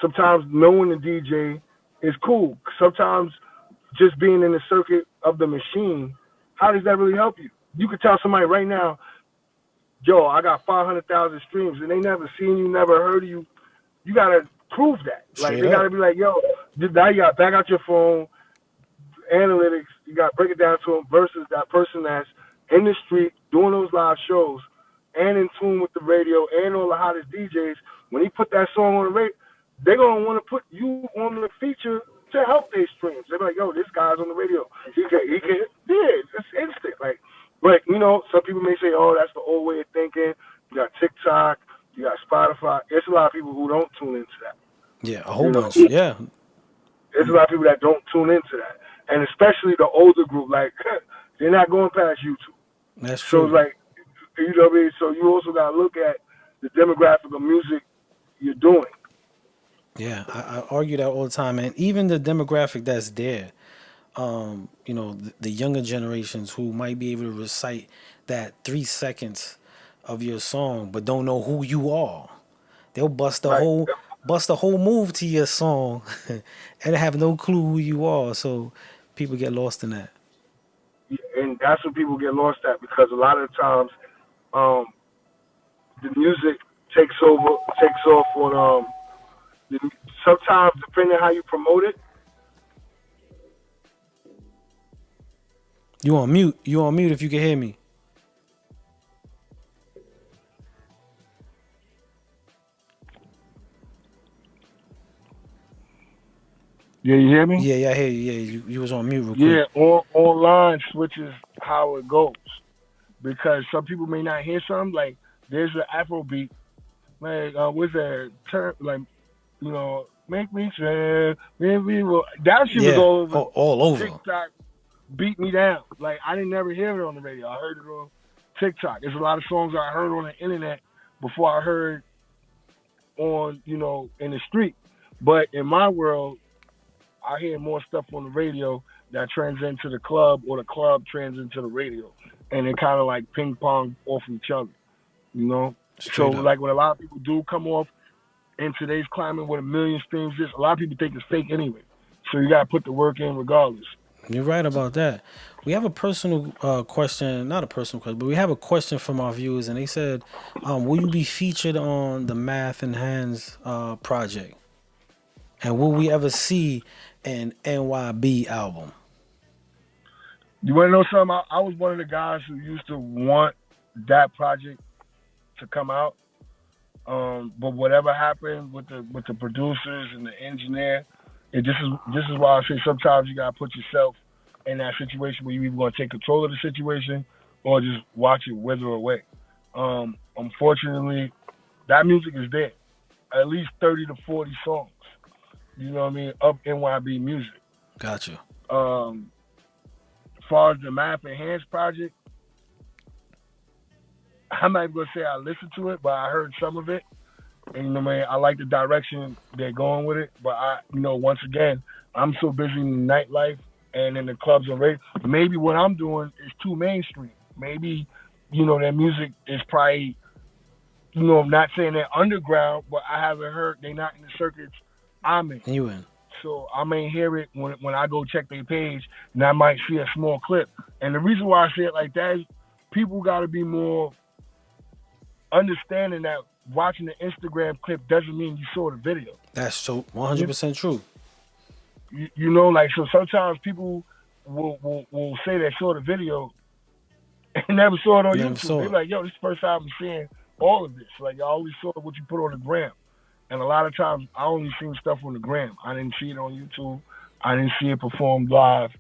[SPEAKER 4] Sometimes knowing the DJ is cool. Sometimes just being in the circuit of the machine, how does that really help you? You could tell somebody right now, yo, I got 500,000 streams, and they never seen you, never heard of you. You gotta prove that. Like
[SPEAKER 1] Straight
[SPEAKER 4] they gotta
[SPEAKER 1] up.
[SPEAKER 4] be like, yo, now you gotta back out your phone, analytics. You gotta break it down to them versus that person that's in the street doing those live shows and in tune with the radio and all the hottest DJs. When he put that song on the radio, they're gonna want to put you on the feature to help their streams. They're like, yo, this guy's on the radio. He can, yeah, it's instant. Like, but you know, some people may say, oh, that's the old way of thinking. You got TikTok, you got Spotify. There's a lot of people who don't tune into that.
[SPEAKER 1] Yeah, a whole bunch. Yeah.
[SPEAKER 4] There's a lot of people that don't tune into that, and especially the older group. Like, they're not going past YouTube.
[SPEAKER 1] That's
[SPEAKER 4] So
[SPEAKER 1] true.
[SPEAKER 4] it's like, you know what I mean? So you also got to look at the demographic of music you're doing.
[SPEAKER 1] Yeah, I argue that all the time, and even the demographic that's there, you know, the younger generations who might be able to recite that 3 seconds of your song, but don't know who you are. They'll
[SPEAKER 4] Right.
[SPEAKER 1] bust a whole move to your song, and have no clue who you are. So people get lost in that.
[SPEAKER 4] And that's what people get lost at, because a lot of the times um, the music takes off on sometimes depending how you promote it.
[SPEAKER 1] You on mute? You on mute? If you can hear me.
[SPEAKER 4] Yeah, you hear me?
[SPEAKER 1] Yeah, I hear you. Yeah, you was on mute real
[SPEAKER 4] Yeah,
[SPEAKER 1] quick.
[SPEAKER 4] online switches how it goes, because some people may not hear something like there's an Afro beat, like what's that term, like, you know, make me sad, make me that shit was
[SPEAKER 1] Yeah,
[SPEAKER 4] all over
[SPEAKER 1] all over.
[SPEAKER 4] TikTok, beat me down. Like I didn't never hear it on the radio. I heard it on TikTok. There's a lot of songs I heard on the internet before I heard on, you know, in the street. But in my world, I hear more stuff on the radio that trends into the club, or the club trends into the radio, and it kind of like ping pong off each other, you know.
[SPEAKER 1] Straight
[SPEAKER 4] So
[SPEAKER 1] up.
[SPEAKER 4] like when a lot of people do come off in today's climate with 1,000,000 streams, just a lot of people think it's fake anyway. So you gotta put the work in regardless.
[SPEAKER 1] You're right about that. We have a personal question, not a personal question, but we have a question from our viewers, and they said, "Will you be featured on the Math and Hands project? And will we ever see an NYB album?"
[SPEAKER 4] You want to know something? I was one of the guys who used to want that project to come out, but whatever happened with the producers and the engineer, this is why I say sometimes you gotta put yourself in that situation where you either want to take control of the situation or just watch it wither away. Unfortunately, that music is there, at least 30 to 40 songs. You know what I mean? Of NYB music.
[SPEAKER 1] Gotcha.
[SPEAKER 4] As far as the Math and Hands project, I'm not even gonna say I listened to it, but I heard some of it, and you know, man, I like the direction they're going with it. But once again, I'm so busy in the nightlife and in the clubs and radio. Maybe what I'm doing is too mainstream. Maybe, their music is probably, I'm not saying they're underground, but I haven't heard, they're not in the circuits I'm in.
[SPEAKER 1] You in?
[SPEAKER 4] So I may hear it when I go check their page, and I might see a small clip. And the reason why I say it like that is people got to be more understanding that watching the Instagram clip doesn't mean you saw the video.
[SPEAKER 1] That's so 100% true.
[SPEAKER 4] So sometimes people will say they saw the video and never saw it on YouTube. They're like, yo, this is the first time I'm seeing all of this. Like, I only saw what you put on the gram. And a lot of times I only seen stuff on the gram. I didn't see it on YouTube. I didn't see it performed live.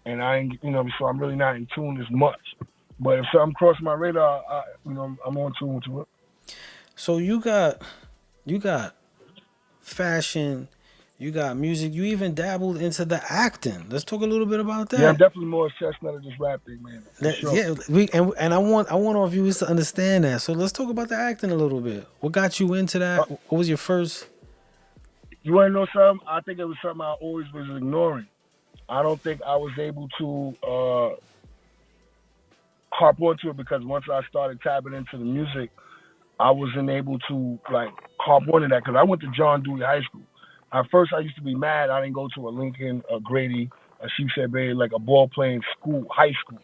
[SPEAKER 4] And I ain't, so I'm really not in tune as much. But if something crosses my radar, I'm on tune to it.
[SPEAKER 1] So you got fashion, You got music. You even dabbled into the acting. Let's talk a little bit about
[SPEAKER 4] Yeah, I'm
[SPEAKER 1] that.
[SPEAKER 4] definitely more chestnut of this rap thing, man, for sure.
[SPEAKER 1] Yeah, and I want our viewers to understand that. So let's talk about the acting a little bit. What got you into
[SPEAKER 4] Uh,
[SPEAKER 1] that? What was your first?
[SPEAKER 4] you want to know something? I think it was something I always was ignoring. I don't think I was able to harp onto it because once I started tapping into the music, I wasn't able to like harp onto that because I went to John Dewey High School. At first, I used to be mad I didn't go to a Lincoln, a Grady, a Sheepshead Bay, like a ball playing school, high school.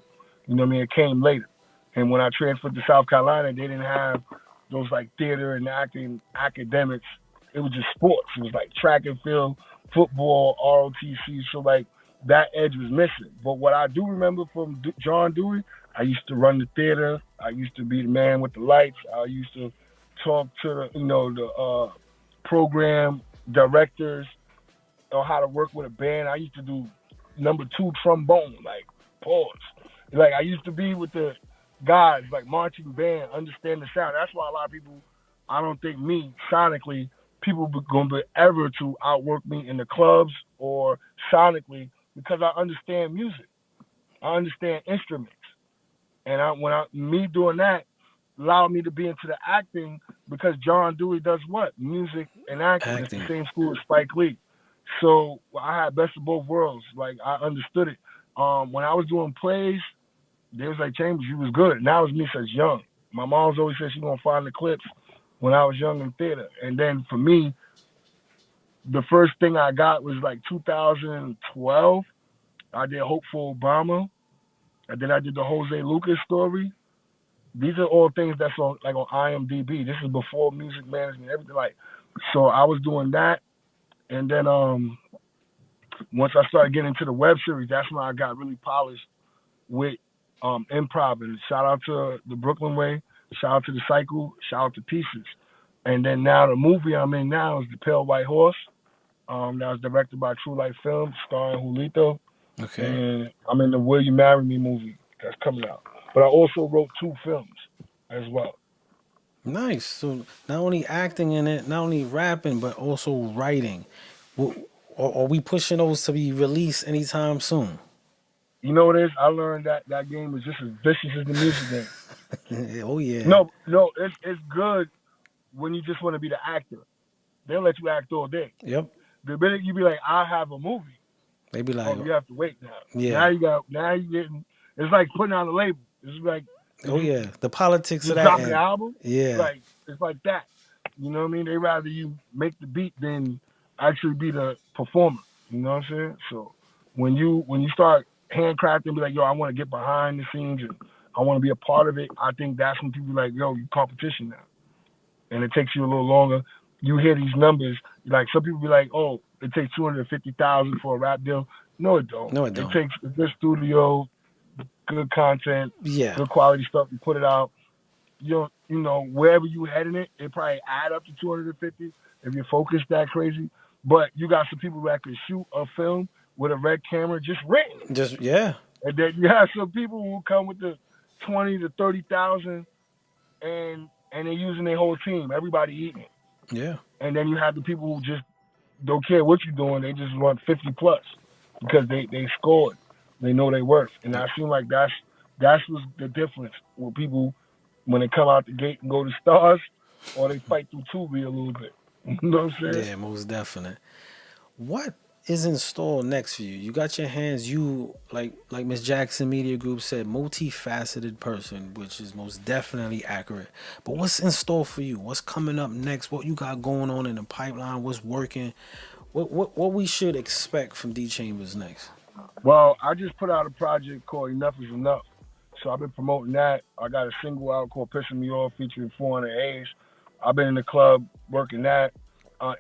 [SPEAKER 4] You know what I mean? It came later. And when I transferred to South Carolina, they didn't have those like theater and acting academics. It was just sports. It was like track and field, football, ROTC. So like that edge was missing. But what I do remember from John Dewey, I used to run the theater. I used to be the man with the lights. I used to talk to the program directors on how to work with a band. I used to do number two trombone, like pause. Like I used to be with the guys, like marching band, understand the sound. That's why a lot of people, I don't think me sonically, people gonna be ever to outwork me in the clubs or sonically because I understand music. I understand instruments. And me doing that allowed me to be into the acting because John Dewey does what? Music and acting. It's the
[SPEAKER 1] Acting.
[SPEAKER 4] same school as Spike Lee. So I had best of both worlds. Like I understood it. When I was doing plays, they was like, Chambers, you was good. And that was me since young. My mom's always said she gonna find the clips when I was young in theater. And then for me, the first thing I got was like 2012. I did Hope for Obama. And then I did the Jose Lucas story. These are all things that's on like on IMDb. This is before music management, everything like. So I was doing that, and then once I started getting into the web series, that's when I got really polished with improv. And shout out to the Brooklyn Way, shout out to the Cycle, shout out to Pieces. And then now the movie I'm in now is The Pale White Horse. That was directed by True Light Films, starring Julito.
[SPEAKER 1] Okay.
[SPEAKER 4] And I'm in the Will You Marry Me movie that's coming out. But I also wrote two films as well.
[SPEAKER 1] Nice. So not only acting in it, not only rapping, but also writing. W- are we pushing those to be released anytime soon?
[SPEAKER 4] You know what it is? I learned that that game is just as vicious as the music game.
[SPEAKER 1] Oh yeah.
[SPEAKER 4] No, it's good when you just want to be the actor. They'll let you act all day.
[SPEAKER 1] Yep.
[SPEAKER 4] The minute you be like, I have a movie,
[SPEAKER 1] They be like,
[SPEAKER 4] oh, you have to wait now.
[SPEAKER 1] yeah.
[SPEAKER 4] Now you getting. It's like putting out a label. It's like if
[SPEAKER 1] Oh
[SPEAKER 4] you
[SPEAKER 1] yeah. The politics of
[SPEAKER 4] just
[SPEAKER 1] that
[SPEAKER 4] drop an
[SPEAKER 1] end.
[SPEAKER 4] album,
[SPEAKER 1] Yeah.
[SPEAKER 4] like it's like that. You know what I mean? They rather you make the beat than actually be the performer. You know what I'm saying? So when you start handcrafting, be like, yo, I want to get behind the scenes and I want to be a part of it. I think that's when people be like, yo, you competition now, and it takes you a little longer. You hear these numbers, like some people be like, oh, it takes 250,000 for a rap deal. No, it don't.
[SPEAKER 1] No, it
[SPEAKER 4] It
[SPEAKER 1] don't.
[SPEAKER 4] takes a good studio, good content,
[SPEAKER 1] Yeah.
[SPEAKER 4] good quality stuff. You put it out. You know, wherever you heading it, it probably add up to 250 if you're focused that crazy. But you got some people that can shoot a film with a red camera just written.
[SPEAKER 1] Just yeah.
[SPEAKER 4] And then you have some people who come with the 20 to 30,000 and they're using their whole team. Everybody eating it.
[SPEAKER 1] Yeah.
[SPEAKER 4] And then you have the people who just don't care what you're doing. They just want 50 plus because they scored. They know their worth. And I seem like that's what's the difference with people when they come out the gate and go to stars, or they fight through Tubi a little bit. You know what I'm saying?
[SPEAKER 1] Yeah, most definite. What is in store next for you? You got your hands, you like Miss Jackson Media Group said, multifaceted person, which is most definitely accurate. But what's in store for you? What's coming up next? What you got going on in the pipeline? What's working? What we should expect from D Chambers next?
[SPEAKER 4] Well, I just put out a project called Enough Is Enough. So I've been promoting that. I got a single out called Pissing Me Off featuring 400 Hayes. I've been in the club working that.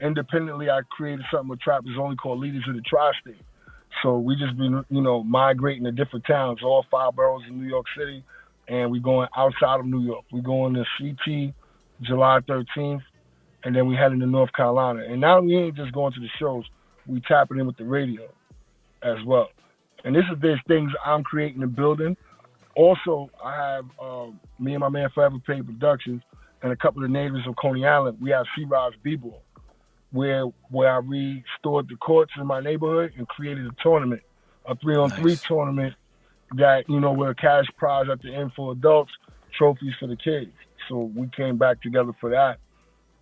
[SPEAKER 4] Independently, I created something with Trappers Only called Leaders of the Tri-State. So we just been, migrating to different towns, all 5 boroughs in New York City, and we going outside of New York. We going to CT July 13th, and then we heading to North Carolina. And now we ain't just going to the shows, we tapping in with the radio as well. And there's things I'm creating and building. Also, I have me and my man Forever Pay Productions and a couple of neighbors of Coney Island. We have C-Rod's B-Ball. where I restored the courts in my neighborhood and created a tournament, a 3-on-3
[SPEAKER 1] Nice.
[SPEAKER 4] tournament that, with a cash prize at the end for adults, trophies for the kids. So we came back together for that.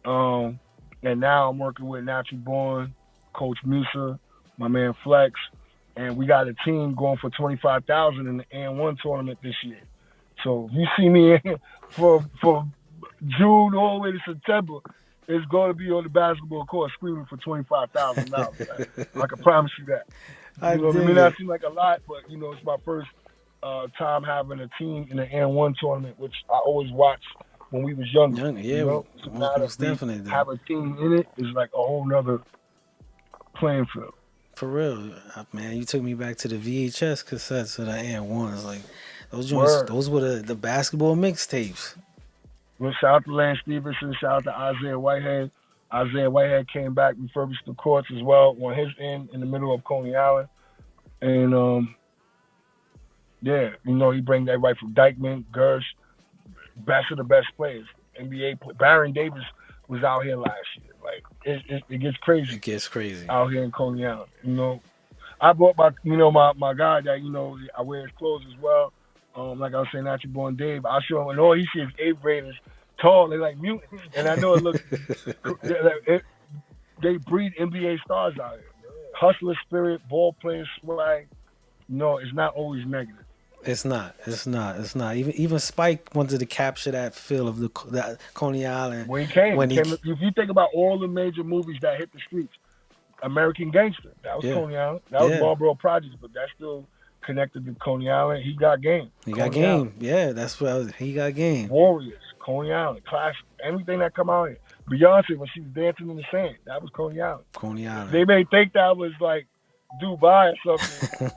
[SPEAKER 4] And now I'm working with Natural Born, Coach Musa, my man Flex, and we got a team going for 25,000 in the N1 tournament this year. So if you see me for June all the way to September, it's going to be on the basketball court screaming for $25,000. I can promise you that.
[SPEAKER 1] I
[SPEAKER 4] It may
[SPEAKER 1] dig
[SPEAKER 4] not
[SPEAKER 1] it.
[SPEAKER 4] seem like a lot, but it's my first time having a team in the N1 tournament, which I always watched when we was younger.
[SPEAKER 1] Young, yeah,
[SPEAKER 4] So now that
[SPEAKER 1] most
[SPEAKER 4] we
[SPEAKER 1] definitely.
[SPEAKER 4] have a team in it, it's like a whole nother playing field.
[SPEAKER 1] For real, man, you took me back to the VHS cassettes of the and ones. Like those joints,
[SPEAKER 4] Word.
[SPEAKER 1] those were the basketball mixtapes.
[SPEAKER 4] Well, shout out to Lance Stevenson. Shout out to Isaiah Whitehead. Isaiah Whitehead came back, refurbished the courts as well on his end in the middle of Coney Island. And, he brings everybody from Dykeman, Gersh, best of the best players. NBA, Baron Davis was out here last year. Like, it gets crazy.
[SPEAKER 1] It gets crazy.
[SPEAKER 4] Out here in Coney Island. I brought my guy that, I wear his clothes as well. Like I was saying, Natural Born Dave. I show him, and all he sees is 8th graders tall. They're like mutants. And I know it looks, they breed NBA stars out here. Hustler spirit, ball playing swag. No, it's not always negative.
[SPEAKER 1] It's not. Even Spike wanted to capture that feel of that Coney Island
[SPEAKER 4] When he came,
[SPEAKER 1] when he
[SPEAKER 4] if you think about all the major movies that hit the streets, American Gangster, that was Coney Island. That was Marlboro Projects, but that's still connected to Coney Island. He got game.
[SPEAKER 1] He got game. Island. Yeah, that's what he got game.
[SPEAKER 4] Warriors, Coney Island, Classic, everything that come out here. Beyonce, when she was dancing in the sand, that was Coney Island.
[SPEAKER 1] Coney Island.
[SPEAKER 4] They may think that was like Dubai or something,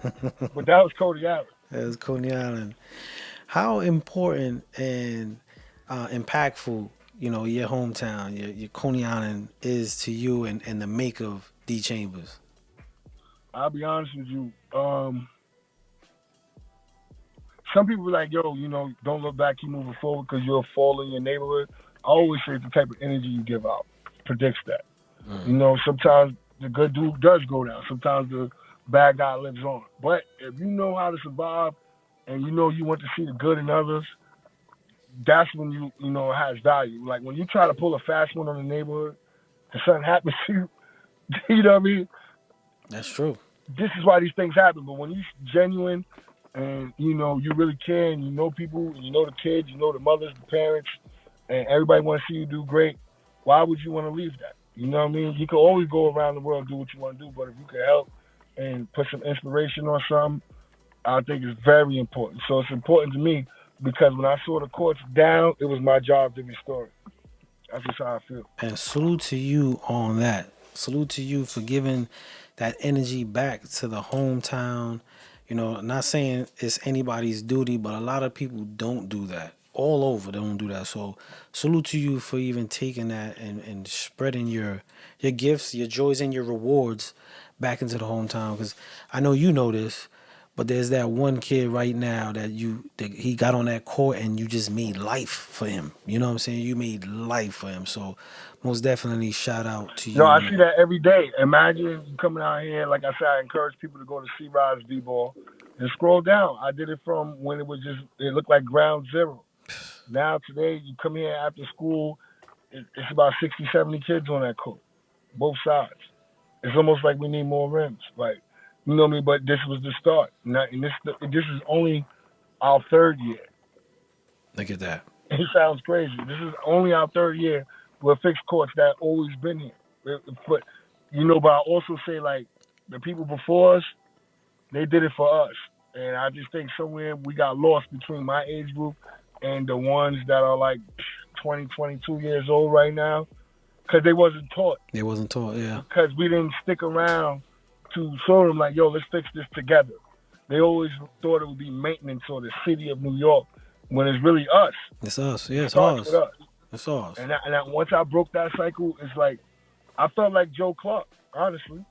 [SPEAKER 4] but that was Coney Island.
[SPEAKER 1] That was Coney Island. How important and impactful, your hometown, your Coney Island is to you and the make of D Chambers?
[SPEAKER 4] I'll be honest with you. Some people are like, yo, don't look back, keep moving forward because you're a fall in your neighborhood. I always say the type of energy you give out predicts that. Sometimes the good dude does go down. Sometimes the bad guy lives on. But if you know how to survive and you want to see the good in others, that's when it has value. Like when you try to pull a fast one on the neighborhood and something happens to you, you know what I mean?
[SPEAKER 1] That's true.
[SPEAKER 4] This is why these things happen. But when you're genuine and, you really care and you know people, and you know the kids, you know the mothers, the parents, and everybody wants to see you do great, why would you want to leave that? You know what I mean? You can always go around the world and do what you want to do, but if you can help and put some inspiration on something, I think it's very important. So it's important to me because when I saw the courts down, it was my job to restore it. That's just how I feel.
[SPEAKER 1] And salute to you on that. Salute to you for giving that energy back to the hometown. Not saying it's anybody's duty, but a lot of people don't do that. All over, they don't do that. So salute to you for even taking that and spreading your gifts, your joys, and your rewards back into the hometown. Because I know you know this, but there's that one kid right now that he got on that court and you just made life for him. You know what I'm saying? You made life for him. So most definitely shout out to you.
[SPEAKER 4] No, I see that every day. Imagine you coming out here, like I said, I encourage people to go to C-Rise D-Ball and scroll down. I did it from when it looked like ground zero. Now today, you come here after school, it's about 60, 70 kids on that court, both sides. It's almost like we need more rims. Like, you know what I mean? But this was the start. And this is only our 3rd year.
[SPEAKER 1] Look at that.
[SPEAKER 4] It sounds crazy. This is only our 3rd year with fixed courts that always been here. But I also say, like, the people before us, they did it for us. And I just think somewhere we got lost between my age group and the ones that are like 20, 22 years old right now, because they wasn't taught.
[SPEAKER 1] They wasn't taught, yeah.
[SPEAKER 4] Because we didn't stick around to show them like, yo, let's fix this together. They always thought it would be maintenance or the city of New York when it's really us.
[SPEAKER 1] It's us, yeah, it's
[SPEAKER 4] ours.
[SPEAKER 1] ours. It's ours.
[SPEAKER 4] And once I broke that cycle, it's like, I felt like Joe Clark, honestly,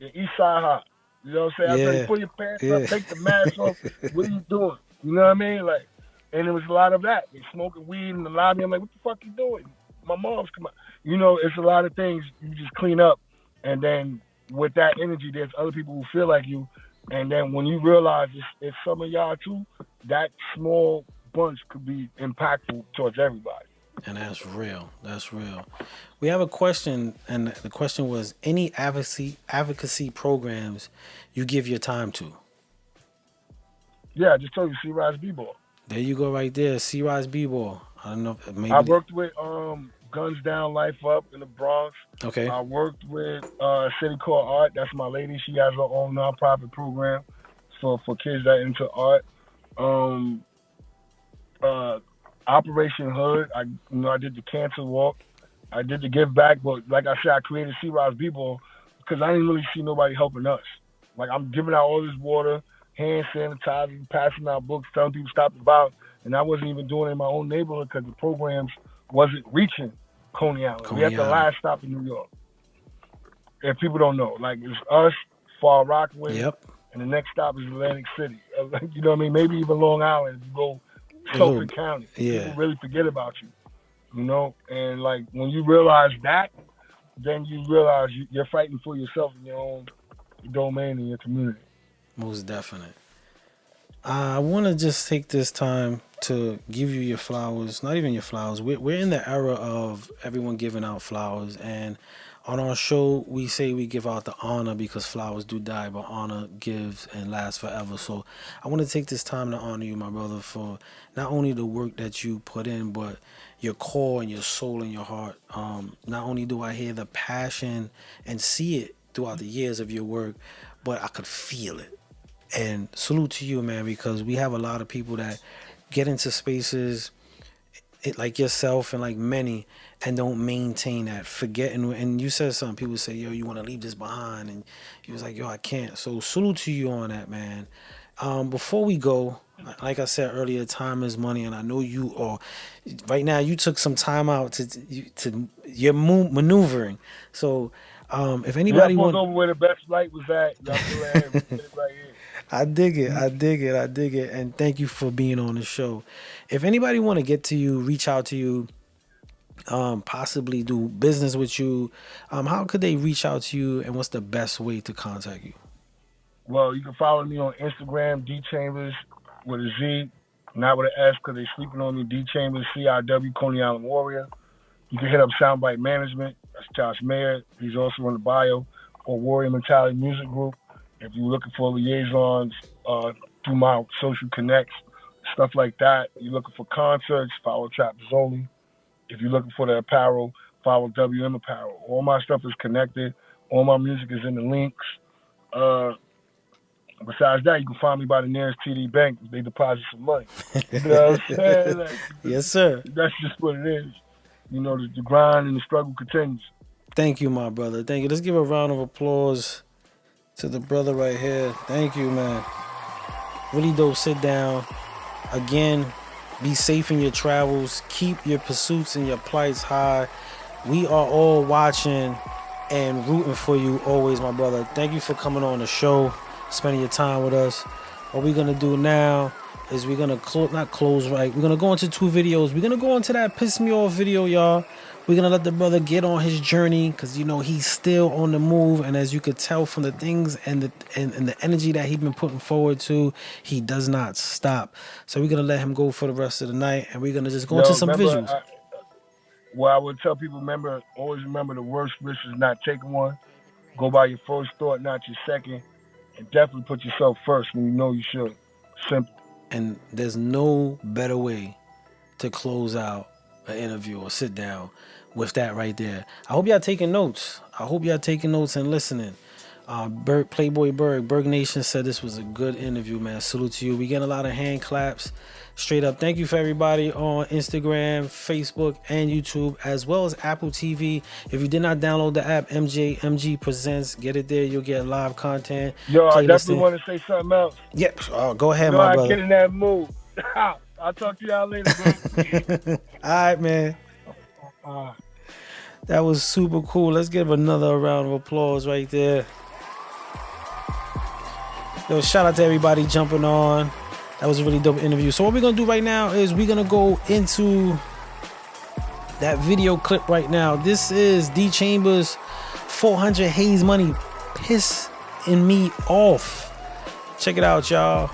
[SPEAKER 4] in East Side High. You know what I'm saying? I said, pull your pants up, take the mask off. What are you doing? You know what I mean? Like, and there was a lot of that. They smoking weed in the lobby. I'm like, what the fuck you doing? my mom's come out. You know, it's a lot of things you just clean up, and then with that energy, there's other people who feel like you, and then when you realize it's some of y'all too, that small bunch could be impactful towards everybody.
[SPEAKER 1] And that's real. That's real. We have a question, and the question was: any advocacy programs you give your time to?
[SPEAKER 4] Yeah, I just told you, C-Rise B-Ball.
[SPEAKER 1] There you go, right there. C-Rise B-Ball. I don't know. Maybe
[SPEAKER 4] I worked with Guns Down Life Up in the Bronx.
[SPEAKER 1] Okay.
[SPEAKER 4] I worked with City Called Art. That's my lady. She has her own nonprofit program for kids that into art. Operation Hood. I did the cancer walk. I did the give back, but like I said, I created C-Rise B-Ball because I didn't really see nobody helping us. Like, I'm giving out all this water, hand sanitizing, passing out books, telling people stop the violence, and I wasn't even doing it in my own neighborhood because the programs wasn't reaching Coney Island. We had the last stop in New York. If people don't know, like, it's us, Far Rockaway, and the next stop is Atlantic City. You know what I mean? Maybe even Long Island if you go Suffolk County. People really forget about you, you know? And, like, when you realize that, then you realize you're fighting for yourself in your own domain in your community.
[SPEAKER 1] Most definite. I want to just take this time to give you your flowers. Not even your flowers. We're in the era of everyone giving out flowers, and on our show we say we give out the honor because flowers do die, but honor gives and lasts forever. So I want to take this time to honor you, my brother, for not only the work that you put in, but your core and your soul and your heart. Not only do I hear the passion and see it throughout the years of your work, but I could feel it. And salute to you, man, because we have a lot of people that get into spaces like yourself and like many and don't maintain that, forgetting. And you said something, people say, yo, you want to leave this behind, and you was like, yo, I can't. So salute to you on that, man. Before we go, like I said earlier, time is money, and I know you are. Right now, you took some time out to your maneuvering. So if anybody wants
[SPEAKER 4] over where the best light was at, y'all still right here.
[SPEAKER 1] I dig it. And thank you for being on the show. If anybody want to get to you, reach out to you, possibly do business with you, how could they reach out to you, and what's the best way to contact you?
[SPEAKER 4] Well, you can follow me on Instagram, D Chambers with a Z, not with an S because they sleeping on me, D Chambers, CIW, Coney Island Warrior. You can hit up Soundbite Management. That's Josh Mayer. He's also on the bio, or Warrior Mentality Music Group. If you're looking for liaisons through my social connects, stuff like that. You're looking for concerts, follow Trappers Only. If you're looking for the apparel, follow WM Apparel. All my stuff is connected. All my music is in the links. Besides that, you can find me by the nearest TD Bank if they deposit some money. You know what I'm saying? Like,
[SPEAKER 1] yes, sir.
[SPEAKER 4] That's just what it is. You know, the grind and the struggle continues.
[SPEAKER 1] Thank you, my brother. Thank you. Let's give a round of applause to the brother right here. Thank you, man. Really dope sit down. Again, be safe in your travels. Keep your pursuits and your plights high. We are all watching and rooting for you always, my brother. Thank you for coming on the show, spending your time with us. What we're going to do now is we're going to not close right. We're going to go into 2 videos. We're going to go into that Piss Me Off video, y'all. We're going to let the brother get on his journey because, you know, he's still on the move. And as you could tell from the things and the energy that he's been putting forward to, he does not stop. So we're going to let him go for the rest of the night. And we're going to just go into some visuals.
[SPEAKER 4] I would tell people, always remember the worst risk is not taking one. Go by your first thought, not your second. And definitely put yourself first when you know you should. Simple.
[SPEAKER 1] And there's no better way to close out an interview or sit down with that right there. I hope y'all taking notes. And listening. Playboy Berg Nation said this was a good interview, man. Salute to you. We getting a lot of hand claps. Straight up. Thank you for everybody on Instagram, Facebook, and YouTube, as well as Apple TV. If you did not download the app, MG Presents, get it there. You'll get live content.
[SPEAKER 4] Yo, I definitely want to say something else.
[SPEAKER 1] Yep. Go ahead, my brother.
[SPEAKER 4] Get in that mood. I'll talk to y'all later, bro.
[SPEAKER 1] All right, man. That was super cool. Let's give another round of applause right there. Yo, shout out to everybody jumping on. That was a really dope interview. So what we're going to do right now is we're going to go into that video clip right now. This is D Chambers 400 Haze Money pissing me off. Check it out, y'all.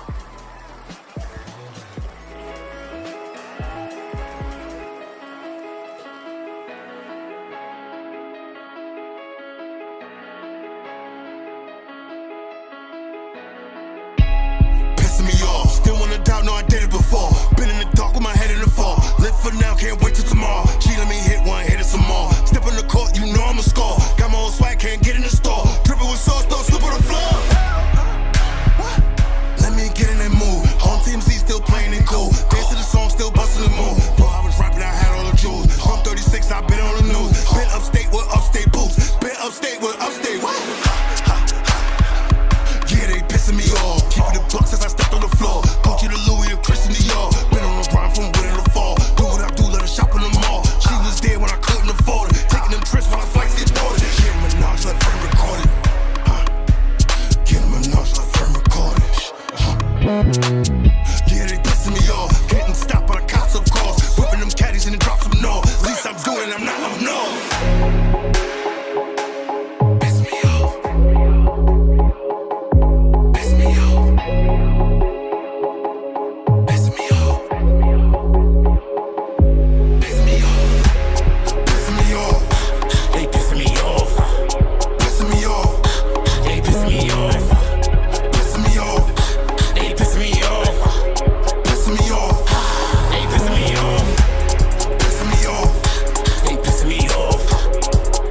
[SPEAKER 2] Pissing me off. Still wanna doubt, no, I did it before. Been in the dark with my head in the fall. Live for now, can't wait till tomorrow. She let me hit one, hit it some more. Step in the court, you know I'm a score. Got my own swag, can't get in the store. Dripping with sauce, don't slip on the floor. Let me get in that mood. On TMZ, still playing it cool. Dance to the song, still busting the move. Bro, I was rapping, I had all the jewels. From 36, I've been on the news. Been upstate with upstate boots. Been upstate with upstate what? Yeah, they pissing me off. Keep it a buck since I stepped on the floor. Gucci to Louis to Christian Dior. Been on the grind from winter to fall. Do what I do, let her shop in the mall. She was there when I couldn't afford it. Taking them trips while the flights get boarded. Get Minaj, let friend record it. Get Minaj, let friend record it. Yeah, they pissing me off. Getting stopped by the cops, of course. Whipping them caddies and then drop some noise. At least I'm doing it, I'm not up north. Piss me off. Piss me off. Piss me off. Piss me off. Piss me off. They pissing me off. Pissing me off. They pissing me off. Pissing me off. They pissing me off. Pissing me off. They pissing me off. Pissing me off. They pissing me off.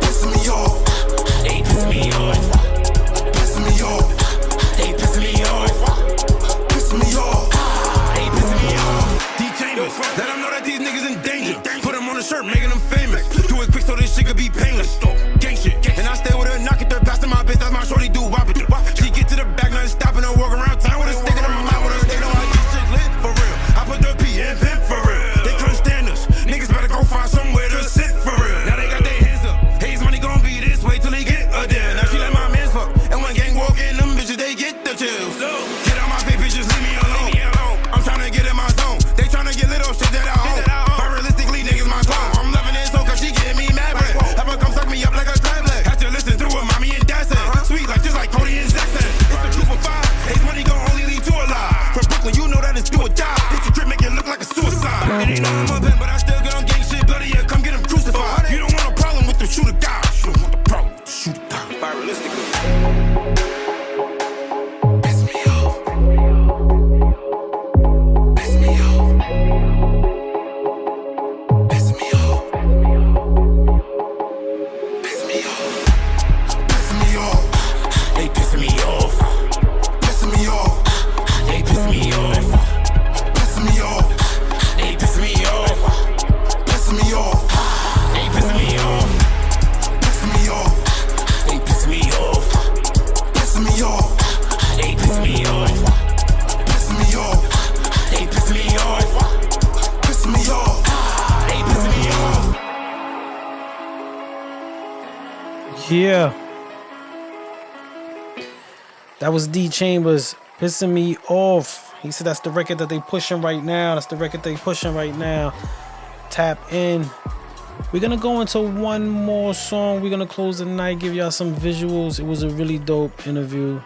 [SPEAKER 2] Pissing me off. They pissing me off. Pissing me off. They pissing me off. Pissing me off. They pissing me off.
[SPEAKER 3] D Chambers, let them know that these niggas in danger. Put them on a shirt, making them famous. Do it quick so this shit could be painless. Gang shit. And I stay with her, knock it, passing my bitch, that's my shorty, do wop it. She get to the back, nothing stopping her, walk around town with a stick in her mouth with her. They know I get shit lit for real. I put the P in pimp for real. They couldn't stand us. Niggas better go find somewhere to sit for real. Now they got their hands up. Haze Money gon' be this way till they get a deal. Now she let my mans fuck. And when gang walk in, them bitches, they get the chills. So, get out my face, bitches, leave me alone. I'm tryna get in my zone. They tryna get lit on shit that I own. But realistically, niggas my clone. I'm loving it so cause she getting me mad bread. Have her come suck me up like a tablet. Had to listen through what mommy and dad said. Sweet like just like Cody and Zach said. It's a group of five. Haze Money gon' only leave two alive. From Brooklyn, you know that it's do or die. It's a drip, make it look like a suicide. And they know I'm a pimp, but I still get on gang shit bloody. Yeah, come get him crucified. You don't want a problem with the shooter guy. You don't want a problem with the shooter guy. By realistically.
[SPEAKER 2] Piss me off. Piss me off. Piss me off. Piss me off. Piss me off.
[SPEAKER 3] They pissing me off.
[SPEAKER 2] Piss me off.
[SPEAKER 3] They pissing me off.
[SPEAKER 2] Piss me off.
[SPEAKER 3] They pissing me off.
[SPEAKER 2] Piss me off.
[SPEAKER 3] They pissing me off.
[SPEAKER 2] Piss me off.
[SPEAKER 3] They pissing me off.
[SPEAKER 2] Piss me off.
[SPEAKER 3] They pissing me off.
[SPEAKER 2] Piss me off.
[SPEAKER 3] They pissing me off.
[SPEAKER 2] Piss me off.
[SPEAKER 3] They pissing me off.
[SPEAKER 1] Yeah. That was D Chambers pissing me off. He said that's the record that they pushing right now. That's the record they pushing right now. Tap in. We're gonna go into one more song. We're gonna close the night, give y'all some visuals. It was a really dope interview.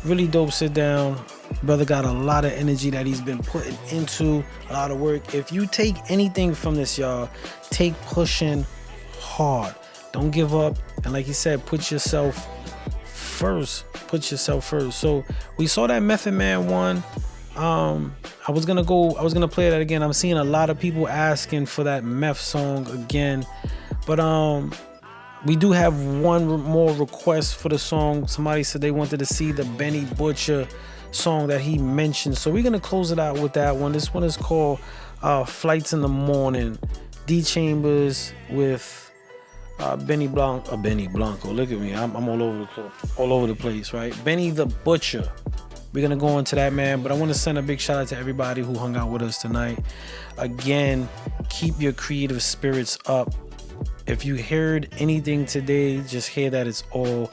[SPEAKER 1] Really dope sit down. Brother got a lot of energy that he's been putting into a lot of work. If you take anything from this, y'all, take pushing hard. Don't give up. And like he said, put yourself first. Put yourself first. So we saw that Method Man one. I was gonna play that again. I'm seeing a lot of people asking for that Meth song again. But we do have one more request for the song. Somebody said they wanted to see the Benny Butcher song that he mentioned. So we're gonna close it out with that one. This one is called Flights in the Morning. D Chambers with Benny Blanco. Look at me. I'm all over the place, right? Benny the Butcher. We're gonna go into that, man. But I want to send a big shout out to everybody who hung out with us tonight. Again, keep your creative spirits up. If you heard anything today, just hear that it's all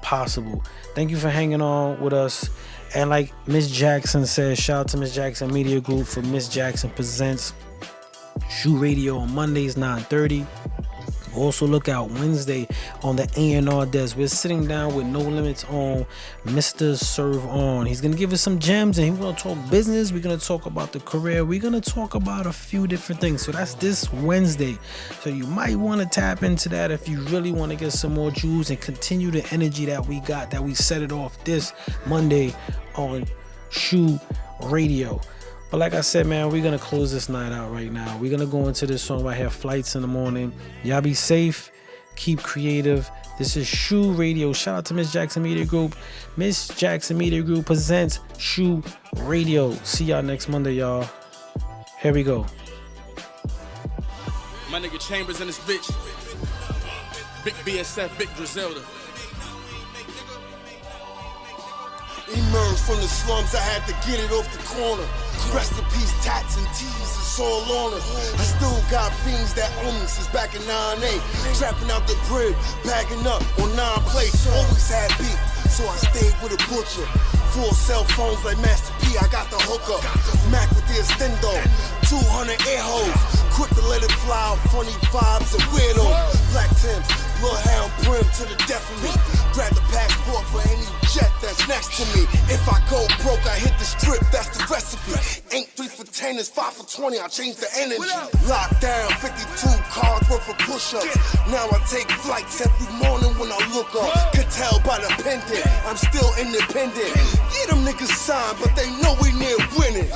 [SPEAKER 1] possible. Thank you for hanging on with us. And like Miss Jackson said, shout out to Miss Jackson Media Group for Miss Jackson Presents. Shoe Radio on Mondays, 9:30. Also look out Wednesday on the A&R desk. We're sitting down with No Limits on Mr. Serve On. He's going to give us some gems and he's going to talk business. We're going to talk about the career. We're going to talk about a few different things. So that's this Wednesday. So you might want to tap into that if you really want to get some more jewels and continue the energy that we got, that we set it off this Monday on Shoe Radio. But like I said, man, we're going to close this night out right now. We're going to go into this song right here, Flights in the Morning. Y'all be safe. Keep creative. This is Shoe Radio. Shout out to Miss Jackson Media Group. Miss Jackson Media Group presents Shoe Radio. See y'all next Monday, y'all. Here we go.
[SPEAKER 5] My nigga Chambers in this bitch. Big BSF, Big Griselda.
[SPEAKER 2] Emerged from the slums, I had to get it off the corner. Rest in peace, tats and tees, it's all on us. I still got fiends that own me since back in 9-8. Trapping out the crib, bagging up on 9 plates. Always had beef, so I stayed with a butcher. 4 cell phones like Master P, I got the hookup. Mac with the extendo, 200 air holes. Quick to let it fly out, funny vibes and weirdos. Black Timbs, Bloodhound brim to the death of me. Grab the passport for any jet that's next to me. If I go broke, I hit the strip, that's the recipe. Ain't 3 for 10, it's 5 for 20, I change the energy. Lockdown, 52 cars worth of push-ups. Now I take flights every morning when I look up. Could tell by the pendant, I'm still independent. Yeah, them niggas signed, but they know we near winning.